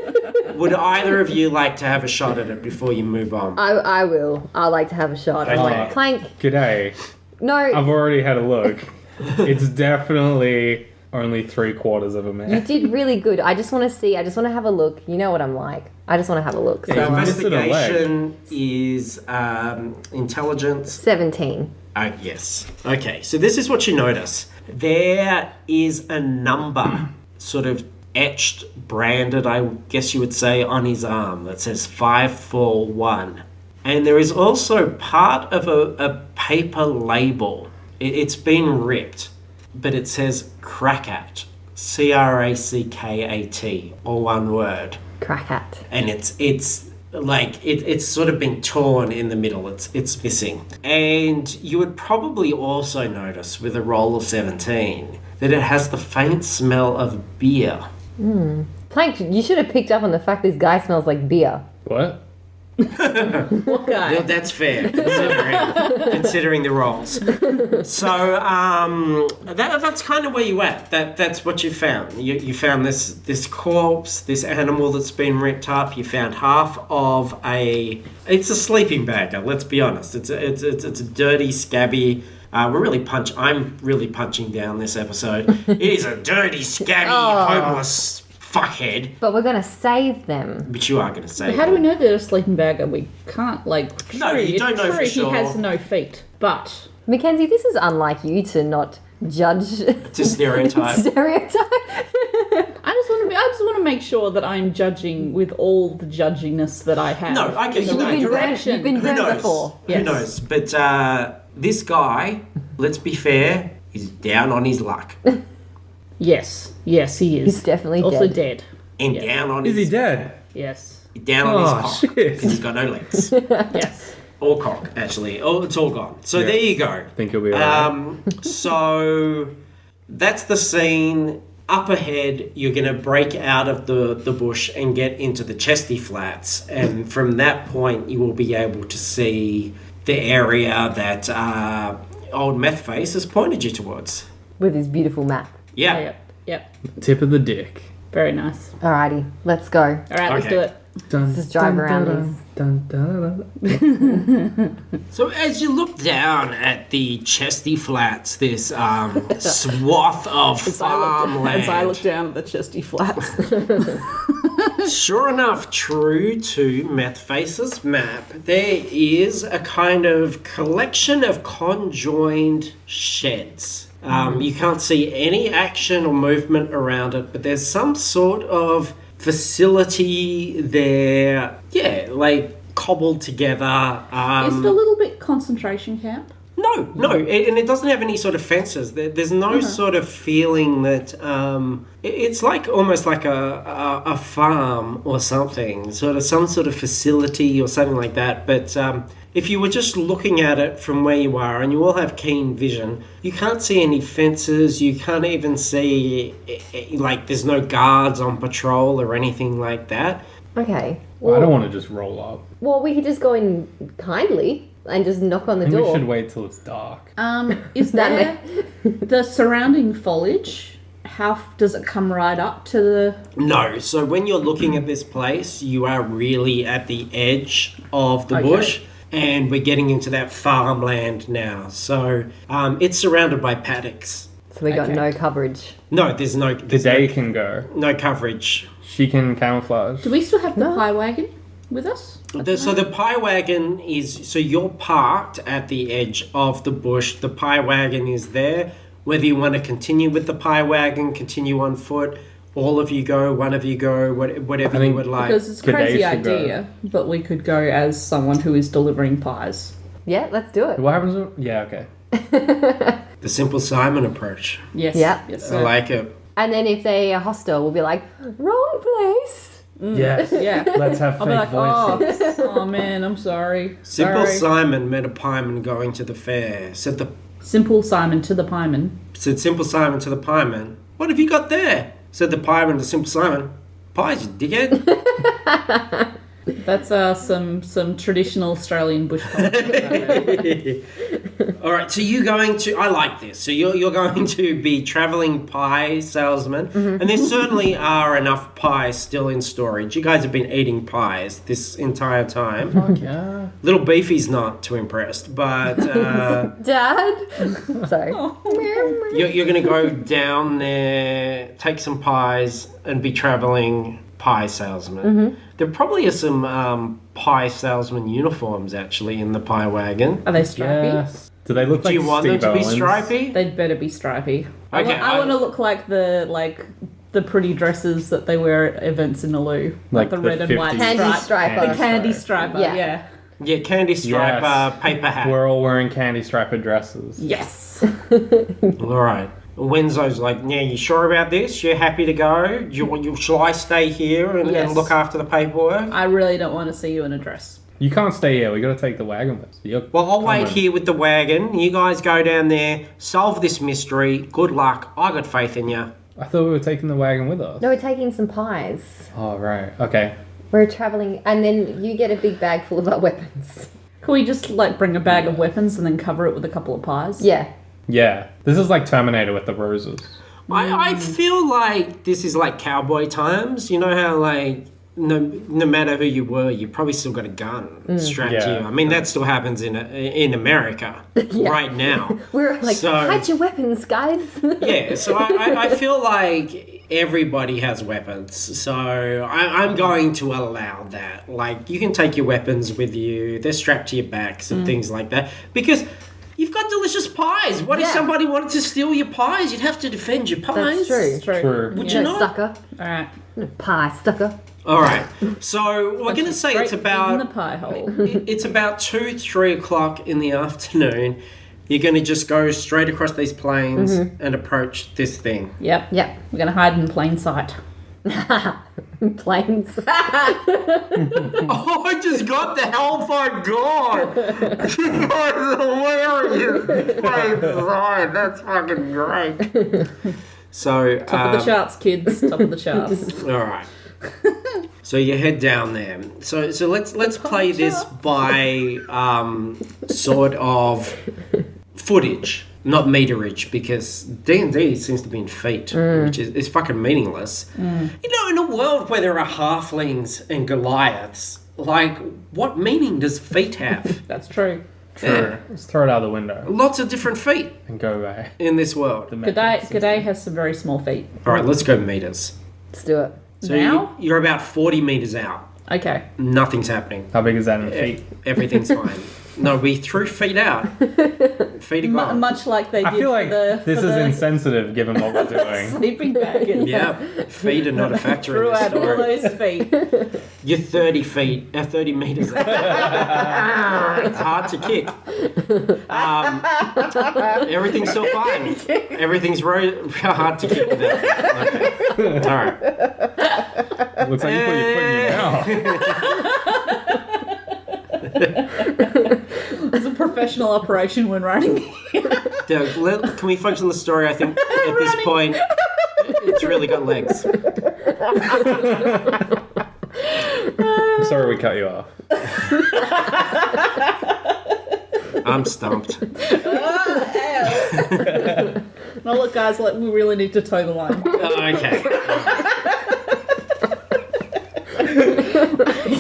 Would either of you like to have a shot at it before you move on? I will. I like to have a shot. I'm Okay. like, Clank. G'day. No, I've already had a look. It's definitely only 3/4 of a you man. did really good. I just want to see. I just want to have a look. You know what I'm like. I just want to have a look. So Yeah, So, missing a leg. investigation is intelligence. 17. Yes. Okay, so this is what you notice. There is a number sort of etched, branded, I guess you would say, on his arm that says 541. And there is also part of a paper label. It's been ripped, but it says Crackat. Crackat, all one word. Crack at. And it's like it's sort of been torn in the middle. It's missing. And you would probably also notice with a roll of 17 that it has the faint smell of beer. Plank, you should have picked up on the fact this guy smells like beer. What? What guy? Yeah, that's fair, considering the rolls. So that's kind of where you at. That's what you found. You found this corpse, this animal that's been ripped up. You found half of it's a sleeping bag. Let's be honest. It's a dirty, scabby. I'm really punching down this episode. It is a dirty, scabby, homeless fuckhead. But we're going to save them. But you are going to save But how do we them. know they're a sleeping bag? And we can't, like... No, you don't know for sure. He has no feet, but... Mackenzie, this is unlike you to not judge To stereotype. stereotype. I just want to make sure that I'm judging with all the judginess that I have. No, I can- in the no, right you're right. direction. You've been Who burnt knows? before. Yes. Who knows? But this guy, let's be fair, is down on his luck. Yes, he is. He's definitely also dead. dead. And Yeah. down on Is his he dead? Yes, down on Oh, his cock. shit. Because he's got no legs. yes. Or cock, actually. Oh, it's all gone. So Yeah. there you go. I think he'll be alright. So that's the scene. Up ahead, you're going to break out of the bush and get into the Chesty Flats. And from that point, you will be able to see the area that old Meth Face has pointed you towards. With his beautiful map. Yeah. Yep. Tip of the dick. Very nice. Alrighty, let's go. All right, let's Okay. do it. Dun, just drive around these. Dun, dun, dun, dun. So as you look down at the Chesty Flats, this swath of farmland, As I look down at the Chesty Flats. sure enough, true to Meth Face's map, there is a kind of collection of conjoined sheds. You can't see any action or movement around it, but there's some sort of facility there, like cobbled together. Is it a little bit concentration camp? No, and it doesn't have any sort of fences. There's no sort of feeling that it's like almost like a farm or something, some sort of facility or something like that. But if you were just looking at it from where you are, and you all have keen vision, you can't see any fences. You can't even see like there's no guards on patrol or anything like that. Okay. Well, I don't want to just roll up. Well, we could just go in kindly and just knock on the I think we door. should wait till it's dark. Is That there the surrounding foliage? How does it come right up to the? No, so when you're looking at this place, you are really at the edge of the Okay. bush, and we're getting into that farmland now. So it's surrounded by paddocks. So we got Okay. no coverage. No, there's no Day can go. no coverage. She can camouflage. Do we still have the pie wagon with us? So the pie wagon is, so you're parked at the edge of the bush. The pie wagon is there. Whether you want to continue with the pie wagon, continue on foot, all of you go, one of you go, whatever you think would like. Because it's a Kadesh crazy should go. idea, but we could go as someone who is delivering pies. Yeah, let's do it. What happens? Yeah, okay. The Simple Simon approach. Yes. Yeah. Yes. I Sir. like it. And then if they are hostile, we'll be like, wrong place. Yes. Yeah. Let's have I'll fake be like, voices. oh man, I'm sorry. Simple Sorry. Simon met a pieman going to the fair. Simple Simon to the pieman. Said Simple Simon to the pieman, "What have you got there?" Said the pieman to Simple Simon, "Pies, you dickhead." That's some traditional Australian bush culture. All right, so you're going to. I like this. So you're going to be traveling pie salesman, and there certainly are enough pies still in storage. You guys have been eating pies this entire time. Fuck yeah. Little Beefy's not too impressed, but Dad? Sorry. you're going to go down there, take some pies, and be traveling pie salesman. There probably are some pie salesman uniforms actually in the pie wagon. Are they stripy? Yes. Do they look Do like you want them Steve to be Owens? stripy? They'd better be stripy. Okay, I want to look like the pretty dresses that they wear at events in the loo, Like the the red and white 50s. Candy stripe. striper. The candy striper. Yeah. Yeah. Yeah, candy stripe Yes. paper hat. We're all wearing candy striped dresses. Yes. All right. And Wenzo's like, yeah, you sure about this? You're happy to go? Shall I stay here and Yes. look after the paperwork? I really don't want to see you in a dress. You can't stay here. We got to take the wagon with us. Well, I'll wait here with the wagon. You guys go down there, solve this mystery. Good luck. I got faith in you. I thought we were taking the wagon with us. No, we're taking some pies. Oh, right. Okay. We're traveling, and then you get a big bag full of our weapons. Can we just like bring a bag of weapons and then cover it with a couple of pies? Yeah. Yeah. This is like Terminator with the roses. I feel like this is like cowboy times. You know how like no matter who you were, you probably still got a gun strapped to you. I mean, that still happens in America right now. We're like, So- hide your weapons, guys. Yeah, so I feel like everybody has weapons. So I'm going to allow that. Like, you can take your weapons with you. They're strapped to your backs and things like that. Because you've got delicious pies. What if Yeah. somebody wanted to steal your pies? You'd have to defend your pies. That's true. True. Would Yeah. you No, not? sucker. All right. No, pie, sucker. All right. So we're going to say it's Straight about... in the pie hole. It's about 2-3 o'clock in the afternoon. You're going to just go straight across these plains and approach this thing. Yep. Yep. We're gonna hide in plain sight. Planes. Oh, I just got the Hellfire God! You guys are hilarious! That's fucking great. So, Top of the charts, kids. Top of the charts. all right. So you head down there. So let's play this by sort of footage, not meterage, because D&D seems to be in feet, which is fucking meaningless. You know, in a world where there are halflings and Goliaths, like, what meaning does feet have? That's true. Yeah. Let's throw it out the window Lots of different feet and go back. in this world. G'day has some very small feet. All right, let's go meters. Let's do it. So Now? you're about 40 meters out. Okay. Nothing's happening. How big is that in feet? Everything's fine. No, we threw feet out. Feet are gone. Much like they I did feel like for the, this for is the insensitive given what we're doing. sleeping bag. Yeah, feet are not a factor in Threw this out all story. those feet. You're 30 meters out. It's hard to kick. Everything's still fine. Everything's hard to kick with that. Okay. All right. Looks like you put your foot in your mouth. It's a professional operation when running. Can we focus on the story? I think at this point, it's really got legs. I'm sorry we cut you off. I'm stumped. No, look, guys, we really need to toe the line. Okay.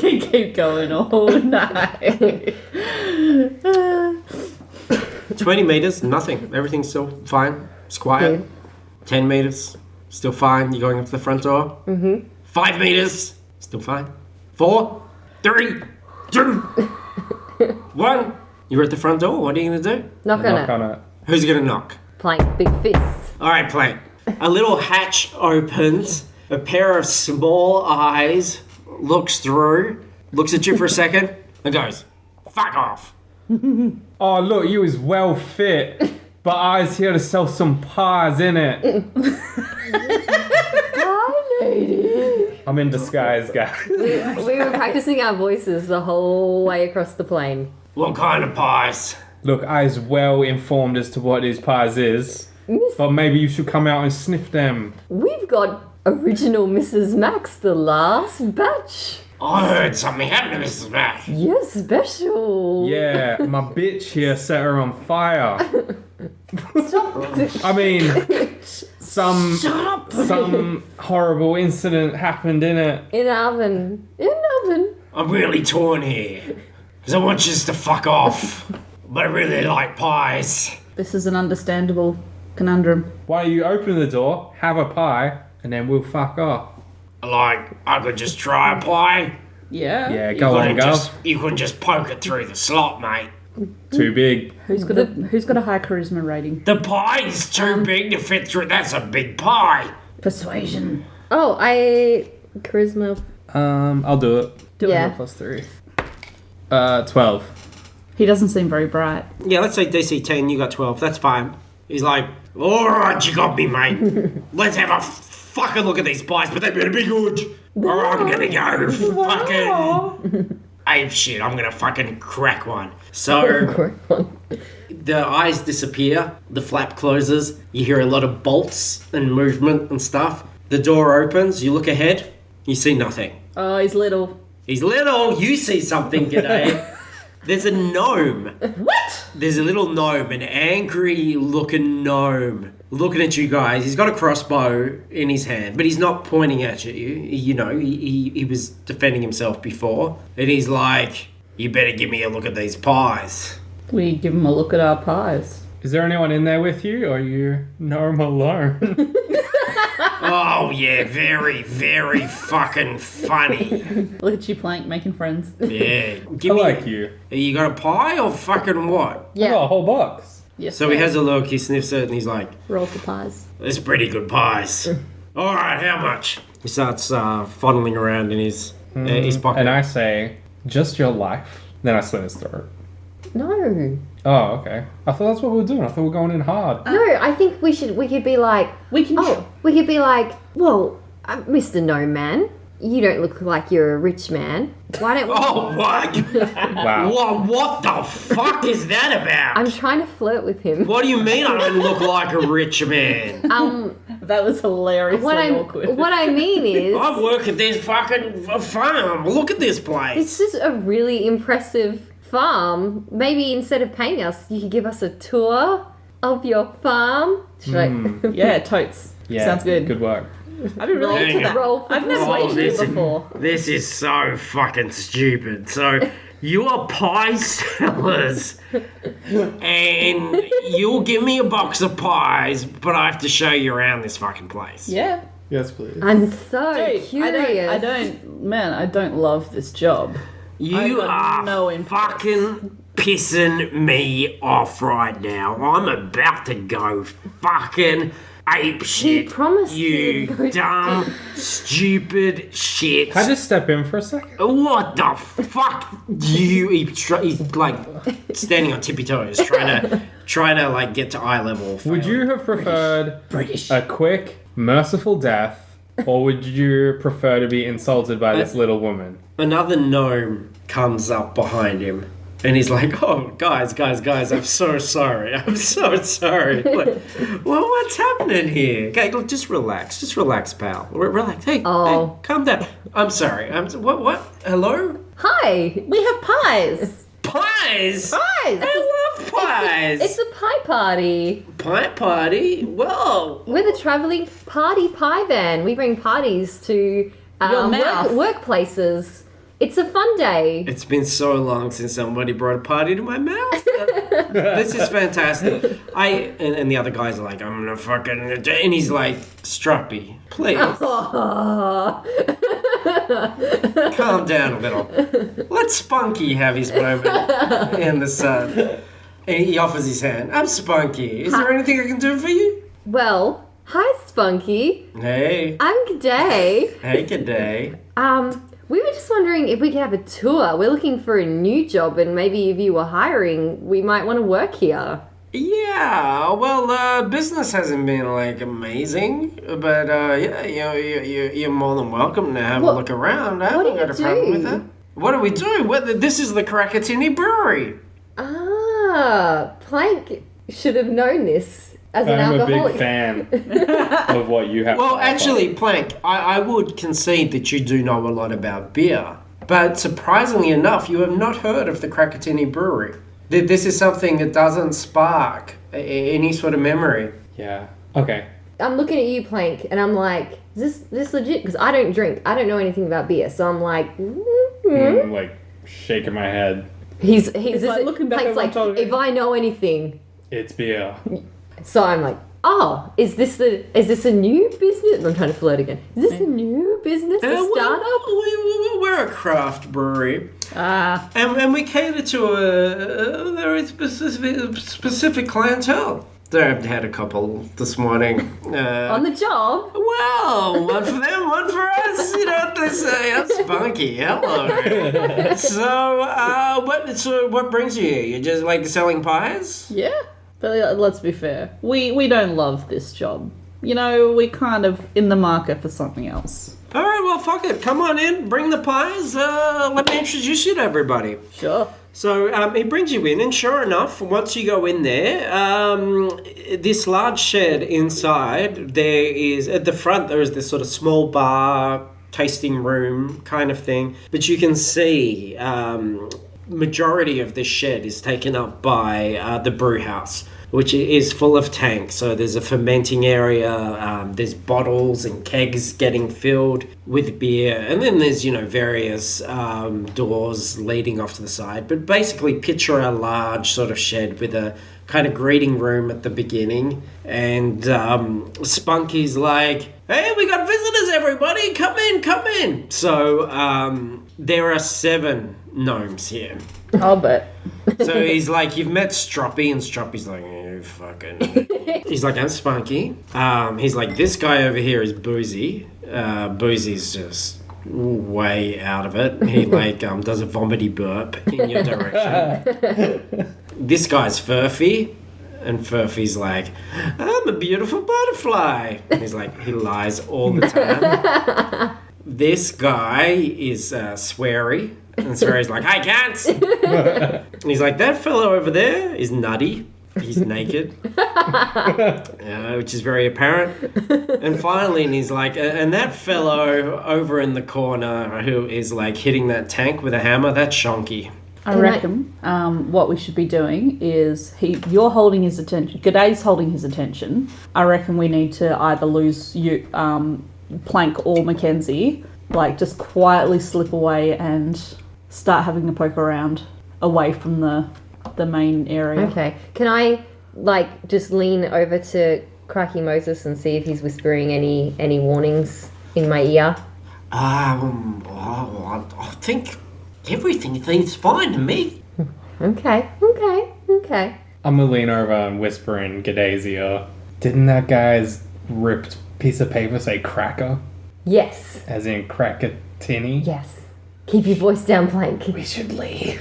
You keep going all night. 20 meters, nothing. Everything's still fine. It's quiet. Good. 10 meters, still fine. You're going up to the front door. 5 meters, still fine. 4, 3, 2, 1. You're at the front door. What are you going to do? Knock on Knock it. on it. Who's going to knock? Playing big fists. All right, Plank. A little hatch opens. A pair of small eyes looks through, looks at you for a second, and goes, "Fuck off." Oh, look, you was well fit, but I was here to sell some pies, innit? Hi, lady. I'm in disguise, guys. We were practicing our voices the whole way across the plane. What kind of pies? Look, I was well informed as to what these pies is, but maybe you should come out and sniff them. We've got original Mrs. Max, the last batch. I heard something happened to Mrs. Mac. Yes, special. Yeah, my bitch here set her on fire. I mean, some horrible incident happened in it. In oven. In oven. I'm really torn here. Because I want you to fuck off. But I really like pies. This is an understandable conundrum. Why don't you open the door, have a pie, and then we'll fuck off. Like, I could just try a pie. Yeah. Yeah, go on, go. You couldn't just poke it through the slot, mate. Too big. Who's got a high charisma rating? The pie is too big to fit through. That's a big pie. Persuasion. Oh, charisma. I'll do it. Do Yeah. it. +3. 12. He doesn't seem very bright. Yeah, let's say DC 10, you got 12. That's fine. He's like, all right, you got me, mate. Let's have a fucking look at these pies, but they better be good. Or I'm gonna go fucking ape shit. I'm gonna fucking crack one. So the eyes disappear, the flap closes, you hear a lot of bolts and movement and stuff. The door opens, you look ahead, you see nothing. Oh, he's little. He's little, you see something today. There's a gnome. What? There's a little gnome, an angry looking gnome, looking at you guys. He's got a crossbow in his hand, but he's not pointing at you. You know, he was defending himself before. And he's like, you better give me a look at these pies. We give him a look at our pies. Is there anyone in there with you, or are you gnome alone? Oh, yeah, very, very fucking funny. Look at you, Plank, making friends. Yeah. I Give me, like you. you got a pie or fucking what? I got a whole box. Yes. So he has a look, he sniffs it, and he's like, Roll for pies. "It's pretty good pies." All right, how much? He starts fondling around in his pocket. And I say, just your life. Then I slit his throat. No. Oh, okay. I thought that's what we were doing. I thought we were going in hard. No, I think we could be like, We can. we could be like, well, Mr. Gnome Man, you don't look like you're a rich man. Why don't we... Oh, what? Wow. What the fuck is that about? I'm trying to flirt with him. What do you mean I don't look like a rich man? That was hilariously awkward. What I mean is, I work at this fucking farm. Look at this place. this is a really impressive farm. Maybe instead of paying us, you could give us a tour of your farm. Should I... Yeah, totes. Yeah. Sounds good. Good work. I'd be really Hang into on. that. Roll for I've never Oh, played this you is- before. This is so fucking stupid. So, you are pie sellers, and you'll give me a box of pies, but I have to show you around this fucking place. Yeah. Yes, please. I'm so Dude, curious. I don't love this job. You I've got are no interest. fucking pissing me off right now. I'm about to go fucking ape shit. promised you you to go dumb, stupid shit. Can I just step in for a second? What the fuck? He's like standing on tippy toes, trying to like get to eye level. Would you have preferred a quick, merciful death, or would you prefer to be insulted by this little woman? Another gnome comes up behind him. And he's like, oh, guys, I'm so sorry. I'm so sorry. Like, well, what's happening here? Okay, look, just relax, pal. Relax. Hey, Oh. hey, calm down. I'm sorry. What? Hello? Hi. We have pies. Pies? Pies. I love pies. It's a pie party. Pie party? Well, We're the traveling party pie van. We bring parties to Your mouth. workplaces. It's a fun day. it's been so long since somebody brought a party to my mouth. This is fantastic. And the other guys are like, I'm gonna fucking... And he's like, Struppy, please. Calm down a little. Let Spunky have his moment in the sun. And he offers his hand. I'm Spunky. Is there anything I can do for you? Well, hi, Spunky. Hey. I'm G'day. Hey, good day. We were just wondering if we could have a tour. We're looking for a new job, and maybe if you were hiring, we might want to work here. Yeah, well, business hasn't been, like, amazing. But, yeah, you're more than welcome to have a look around. I haven't got a problem with that. What do we do? This is the Crackatinny Brewery. Ah, Plank should have known this as an I'm a alcoholic. big fan of what you have Well, to offer. actually, Plank, I would concede that you do know a lot about beer. But surprisingly enough, you have not heard of the Crackatinny Brewery. This is something that doesn't spark any sort of memory. Yeah. Okay. I'm looking at you, Plank, and I'm like, is this legit? Because I don't drink. I don't know anything about beer. So I'm like, Like, shaking my head. he's like looking back Plank's over like, and told if I know anything. It's beer. So I'm like, oh, is this a new business? I'm trying to flirt again. Is this a new business, a startup? We're a craft brewery. Ah, And we cater to a very specific clientele. There, I had a couple this morning. On the job? Well, one for them, one for us. You know what they say. I'm Spunky. Hello. So what brings you here? You just like selling pies? yeah. But let's be fair. We don't love this job. You know, we're kind of in the market for something else. All right, well, fuck it. Come on in. Bring the pies. Let me introduce you to everybody. Sure. So he brings you in, and sure enough, once you go in there, this large shed inside, there is, at the front, there is this sort of small bar, tasting room kind of thing. But you can see majority of this shed is taken up by the brew house, which is full of tanks. So there's a fermenting area, there's bottles and kegs getting filled with beer, and then there's, various doors leading off to the side. But basically picture a large sort of shed with a kind of greeting room at the beginning, and Spunky's like, hey, we got visitors, everybody, come in. So there are 7 gnomes here. I'll bet. So he's like, you've met Stroppy, and Stroppy's like, fucking. He's like, I'm Spunky. He's like, this guy over here is Boozy. Boozy's just way out of it. He does a vomity burp in your direction. This guy's Furphy, and Furphy's like, I'm a beautiful butterfly. And he's like, he lies all the time. This guy is Sweary. And Sweary's like, I can't. And he's like, that fellow over there is nutty. He's naked. Which is very apparent. And finally, he's like, and that fellow over in the corner who is like hitting that tank with a hammer, that's Shonky. I reckon what we should be doing is you're holding his attention. G'day's holding his attention. I reckon we need to either lose you, Plank or Mackenzie, just quietly slip away and start having a poke around away from the main area. Okay. Can I just lean over to Cracky Moses and see if he's whispering any warnings in my ear? I think everything's fine to me. Okay. I'm gonna lean over and whisper in G'day's ear. Didn't that guy's ripped piece of paper say cracker? Yes. As in Crackatinny? Yes. Keep your voice down, Plank. We should leave.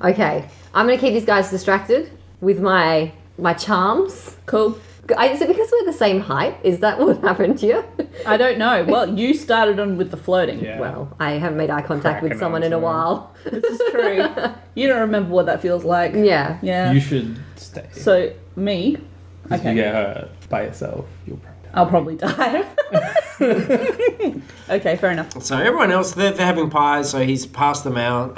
Okay. I'm going to keep these guys distracted with my charms. Cool. Is it because we're the same height? Is that what happened to you? I don't know. Well, you started on with the flirting. Yeah. Well, I haven't made eye contact with Cracking someone on in a to while. This is true. You don't remember what that feels like. Yeah. Yeah. You should stay. So, me? If you get hurt by yourself, you'll probably die. I'll probably die. Okay, fair enough. So everyone else, they're having pies, so he's passed them out.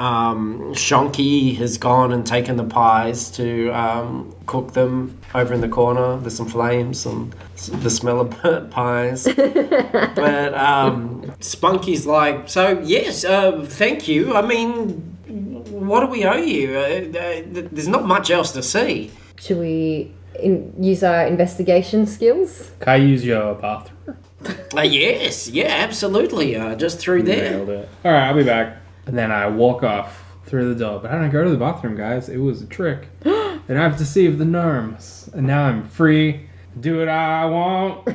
Shonky has gone and taken the pies to cook them over in the corner. There's some flames and the smell of burnt pies. But Spunky's like, so yes, thank you. I mean, what do we owe you? There's not much else to see. Should we use our investigation skills? Can I use your bathroom? Yes, yeah, absolutely. Just through there. Nailed it. Alright, I'll be back. And then I walk off through the door. But I didn't go to the bathroom, guys. It was a trick. And I have to deceive the gnomes. And now I'm free. Do what I want.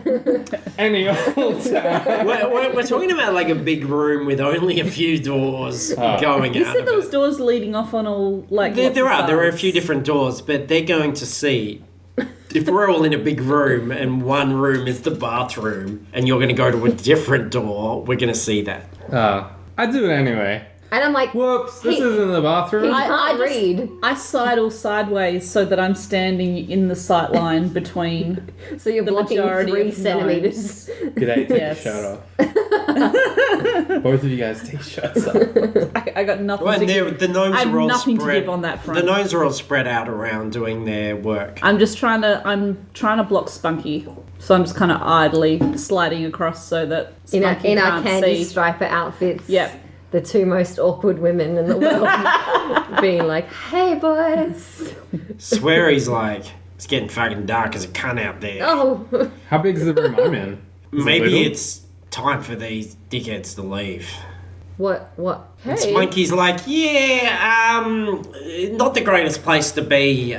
Any old time. We're talking about a big room with only a few doors going You out said of there was it. doors leading off on all, There are a few different doors, but they're going to see. If we're all in a big room and one room is the bathroom and you're going to go to a different door, we're going to see that. I do it anyway. And I'm like, Whoops, this isn't the bathroom. I can't read. I sidle sideways so that I'm standing in the sight line between So you're the blocking majority 3 of centimeters. G'day, take Yes. your shirt off. Both of you guys take shirts off. I got nothing Well, to give. the gnomes I have are all nothing spread. to give on that front. The gnomes are all spread out around doing their work. I'm trying to block Spunky. So I'm just kind of idly sliding across so that In our can't candy see. striper outfits. Yep. The 2 most awkward women in the world being like, hey boys. Sweary's like, it's getting fucking dark as a cunt out there. Oh. How big is the room I'm in? Is it Maybe little? it's time for these dickheads to leave. What? And Hey. Spunky's like, not the greatest place to be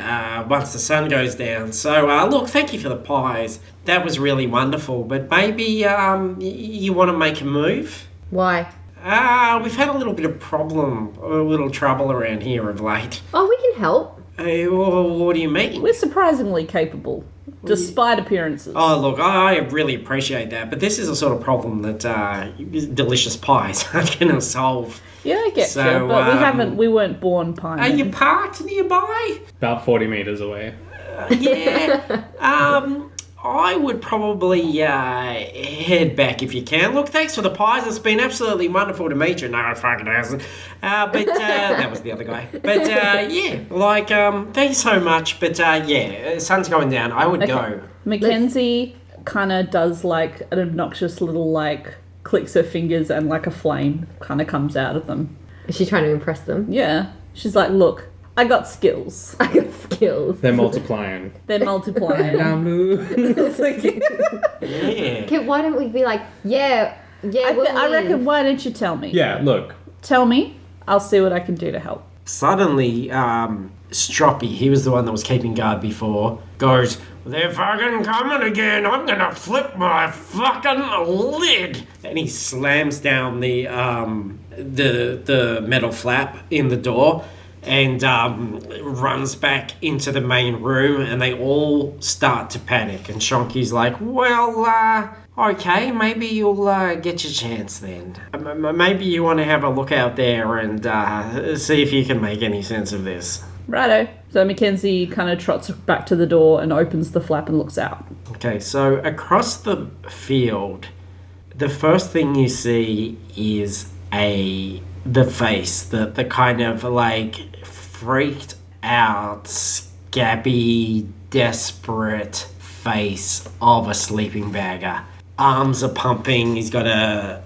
once the sun goes down. So, look, thank you for the pies. That was really wonderful. But maybe you want to make a move? Why? We've had a little bit of trouble around here of late. Oh, we can help. What do you mean? We're surprisingly capable, despite appearances. Oh, look, I really appreciate that, but this is a sort of problem that delicious pies are going to solve. Yeah, I get So, you, but we weren't born pie. Are you parked nearby? About 40 meters away. Yeah. I would probably head back if you can. Look, thanks for the pies. It's been absolutely wonderful to meet you. No, it fucking hasn't. But that was the other guy. But thanks so much. But sun's going down. I would go. Mackenzie kind of does like an obnoxious little like clicks her fingers and like a flame kind of comes out of them. Is she trying to impress them? Yeah. She's like, look, I got skills. I got skills. They're multiplying. They're multiplying. Yeah. Okay, why don't we be like, I I reckon, why don't you tell me? Yeah, look. Tell me. I'll see what I can do to help. Suddenly, Stroppy, he was the one that was keeping guard before, goes, "They're fucking coming again. I'm gonna flip my fucking lid." And he slams down the metal flap in the door and runs back into the main room, and they all start to panic. And Shonky's like, "Well, okay, maybe you'll get your chance then. Maybe you want to have a look out there and see if you can make any sense of this." Righto. So Mackenzie kind of trots back to the door and opens the flap and looks out. Okay, so across the field, the first thing you see is the face, the kind of like freaked out, scabby, desperate face of a sleeping bagger. Arms are pumping. He's got a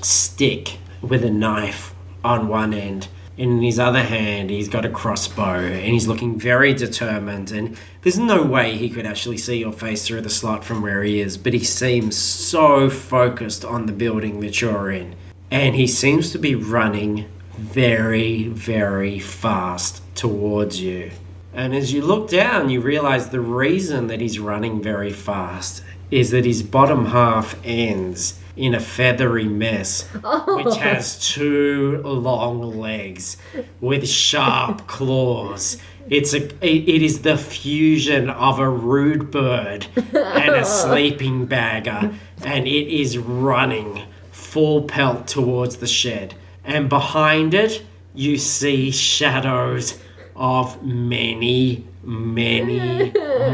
stick with a knife on one end. In his other hand, he's got a crossbow, and he's looking very determined. And there's no way he could actually see your face through the slot from where he is, but he seems so focused on the building that you're in. And he seems to be running very, very fast towards you. And as you look down, you realize the reason that he's running very fast is that his bottom half ends in a feathery mess, which has two long legs with sharp claws. It is the fusion of a rude bird and a sleeping bagger, and it is running full pelt towards the shed. And behind it, you see shadows of many, many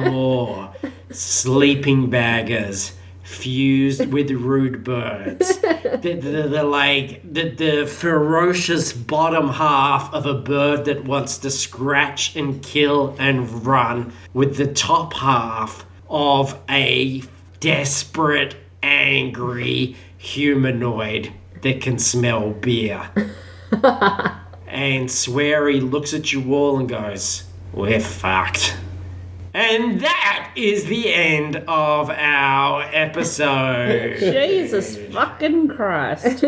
more sleeping baggers fused with rude birds. The ferocious bottom half of a bird that wants to scratch and kill and run, with the top half of a desperate, angry humanoid that can smell beer. And Sweary looks at you all and goes, "We're fucked." And that is the end of our episode. Jesus fucking Christ.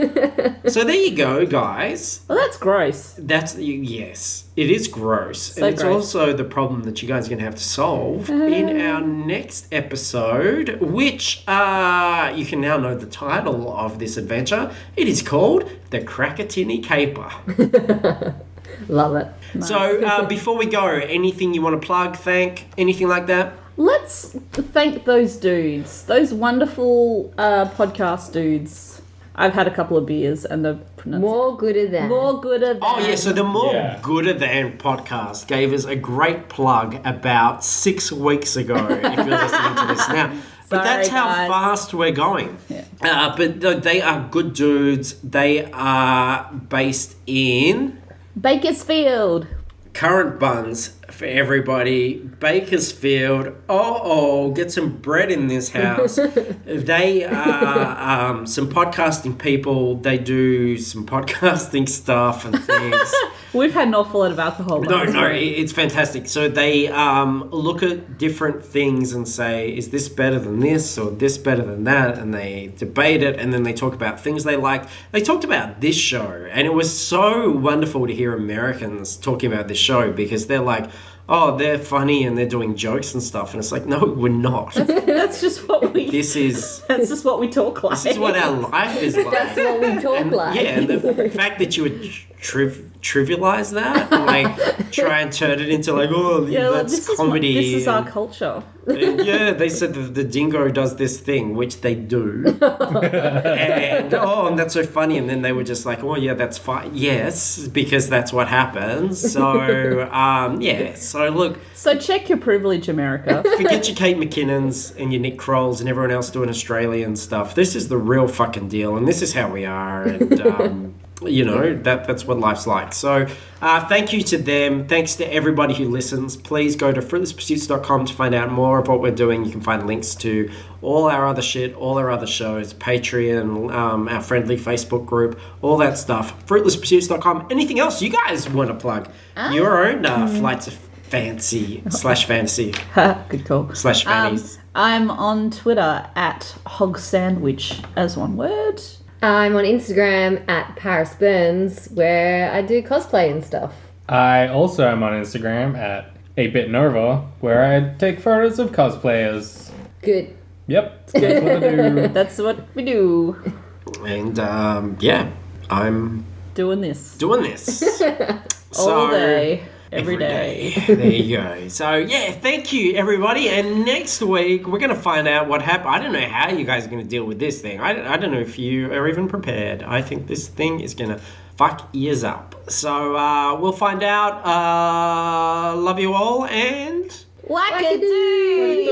So there you go, guys. Well, that's gross. Yes, it is gross. So and it's gross. also the problem that you guys are going to have to solve in our next episode, which you can now know the title of this adventure. It is called The Crackatinny Caper. Love it. So before we go, anything you want to plug, thank, anything like that? Let's thank those dudes. Those wonderful podcast dudes. I've had a couple of beers and the More gooder than. More gooder than. Oh, yeah, so the More Gooder Than podcast gave us a great plug about 6 weeks ago, if you're listening to this now. But that's how fast we're going. Yeah. But they are good dudes. They are based in Bakersfield. Currant buns for everybody. Bakersfield. Get some bread in this house. They are some podcasting people. They do some podcasting stuff and things. We've had an awful lot of alcohol. No, it's fantastic. So they look at different things and say, is this better than this or this better than that? And they debate it, and then they talk about things they like. They talked about this show, and it was so wonderful to hear Americans talking about this show, because they're like, oh, they're funny and they're doing jokes and stuff. And it's like, no, we're not. That's just what we. This is we talk like. this is what our life is like. That's what we talk like. Yeah, and the fact that you would trivialize that and like try and turn it into like, oh, that's this comedy. This is our culture. And yeah, they said that the dingo does this thing, which they do. and that's so funny. And then they were just like, oh yeah, that's fine. Yes, because that's what happens. So yeah. So look, So check your privilege, America. forget your Kate McKinnons and your Nick Krolls and everyone else doing Australian stuff. This is the real fucking deal, and this is how we are. And you know, that's what life's like. So thank you to them. Thanks to everybody who listens. Please go to fruitlesspursuits.com to find out more of what we're doing. You can find links to all our other shit, all our other shows, Patreon, our friendly Facebook group, all that stuff. Fruitlesspursuits.com. Anything else you guys want to plug? Your own flights of fancy / fantasy Good call. / fannies. I'm on Twitter at hogsandwich as one word. I'm on Instagram at Paris Burns, where I do cosplay and stuff. I also am on Instagram at 8bit Nova, where I take photos of cosplayers. Good. Yep, that's what I do. That's what we do. And yeah, I'm Doing this. doing this. All day. Every day. There you go. So yeah, thank you everybody. And next week we're gonna find out what happened. I don't know how you guys are gonna deal with this thing. I don't know if you are even prepared. I think this thing is gonna fuck ears up. So we'll find out. Love you all and Wackadoo!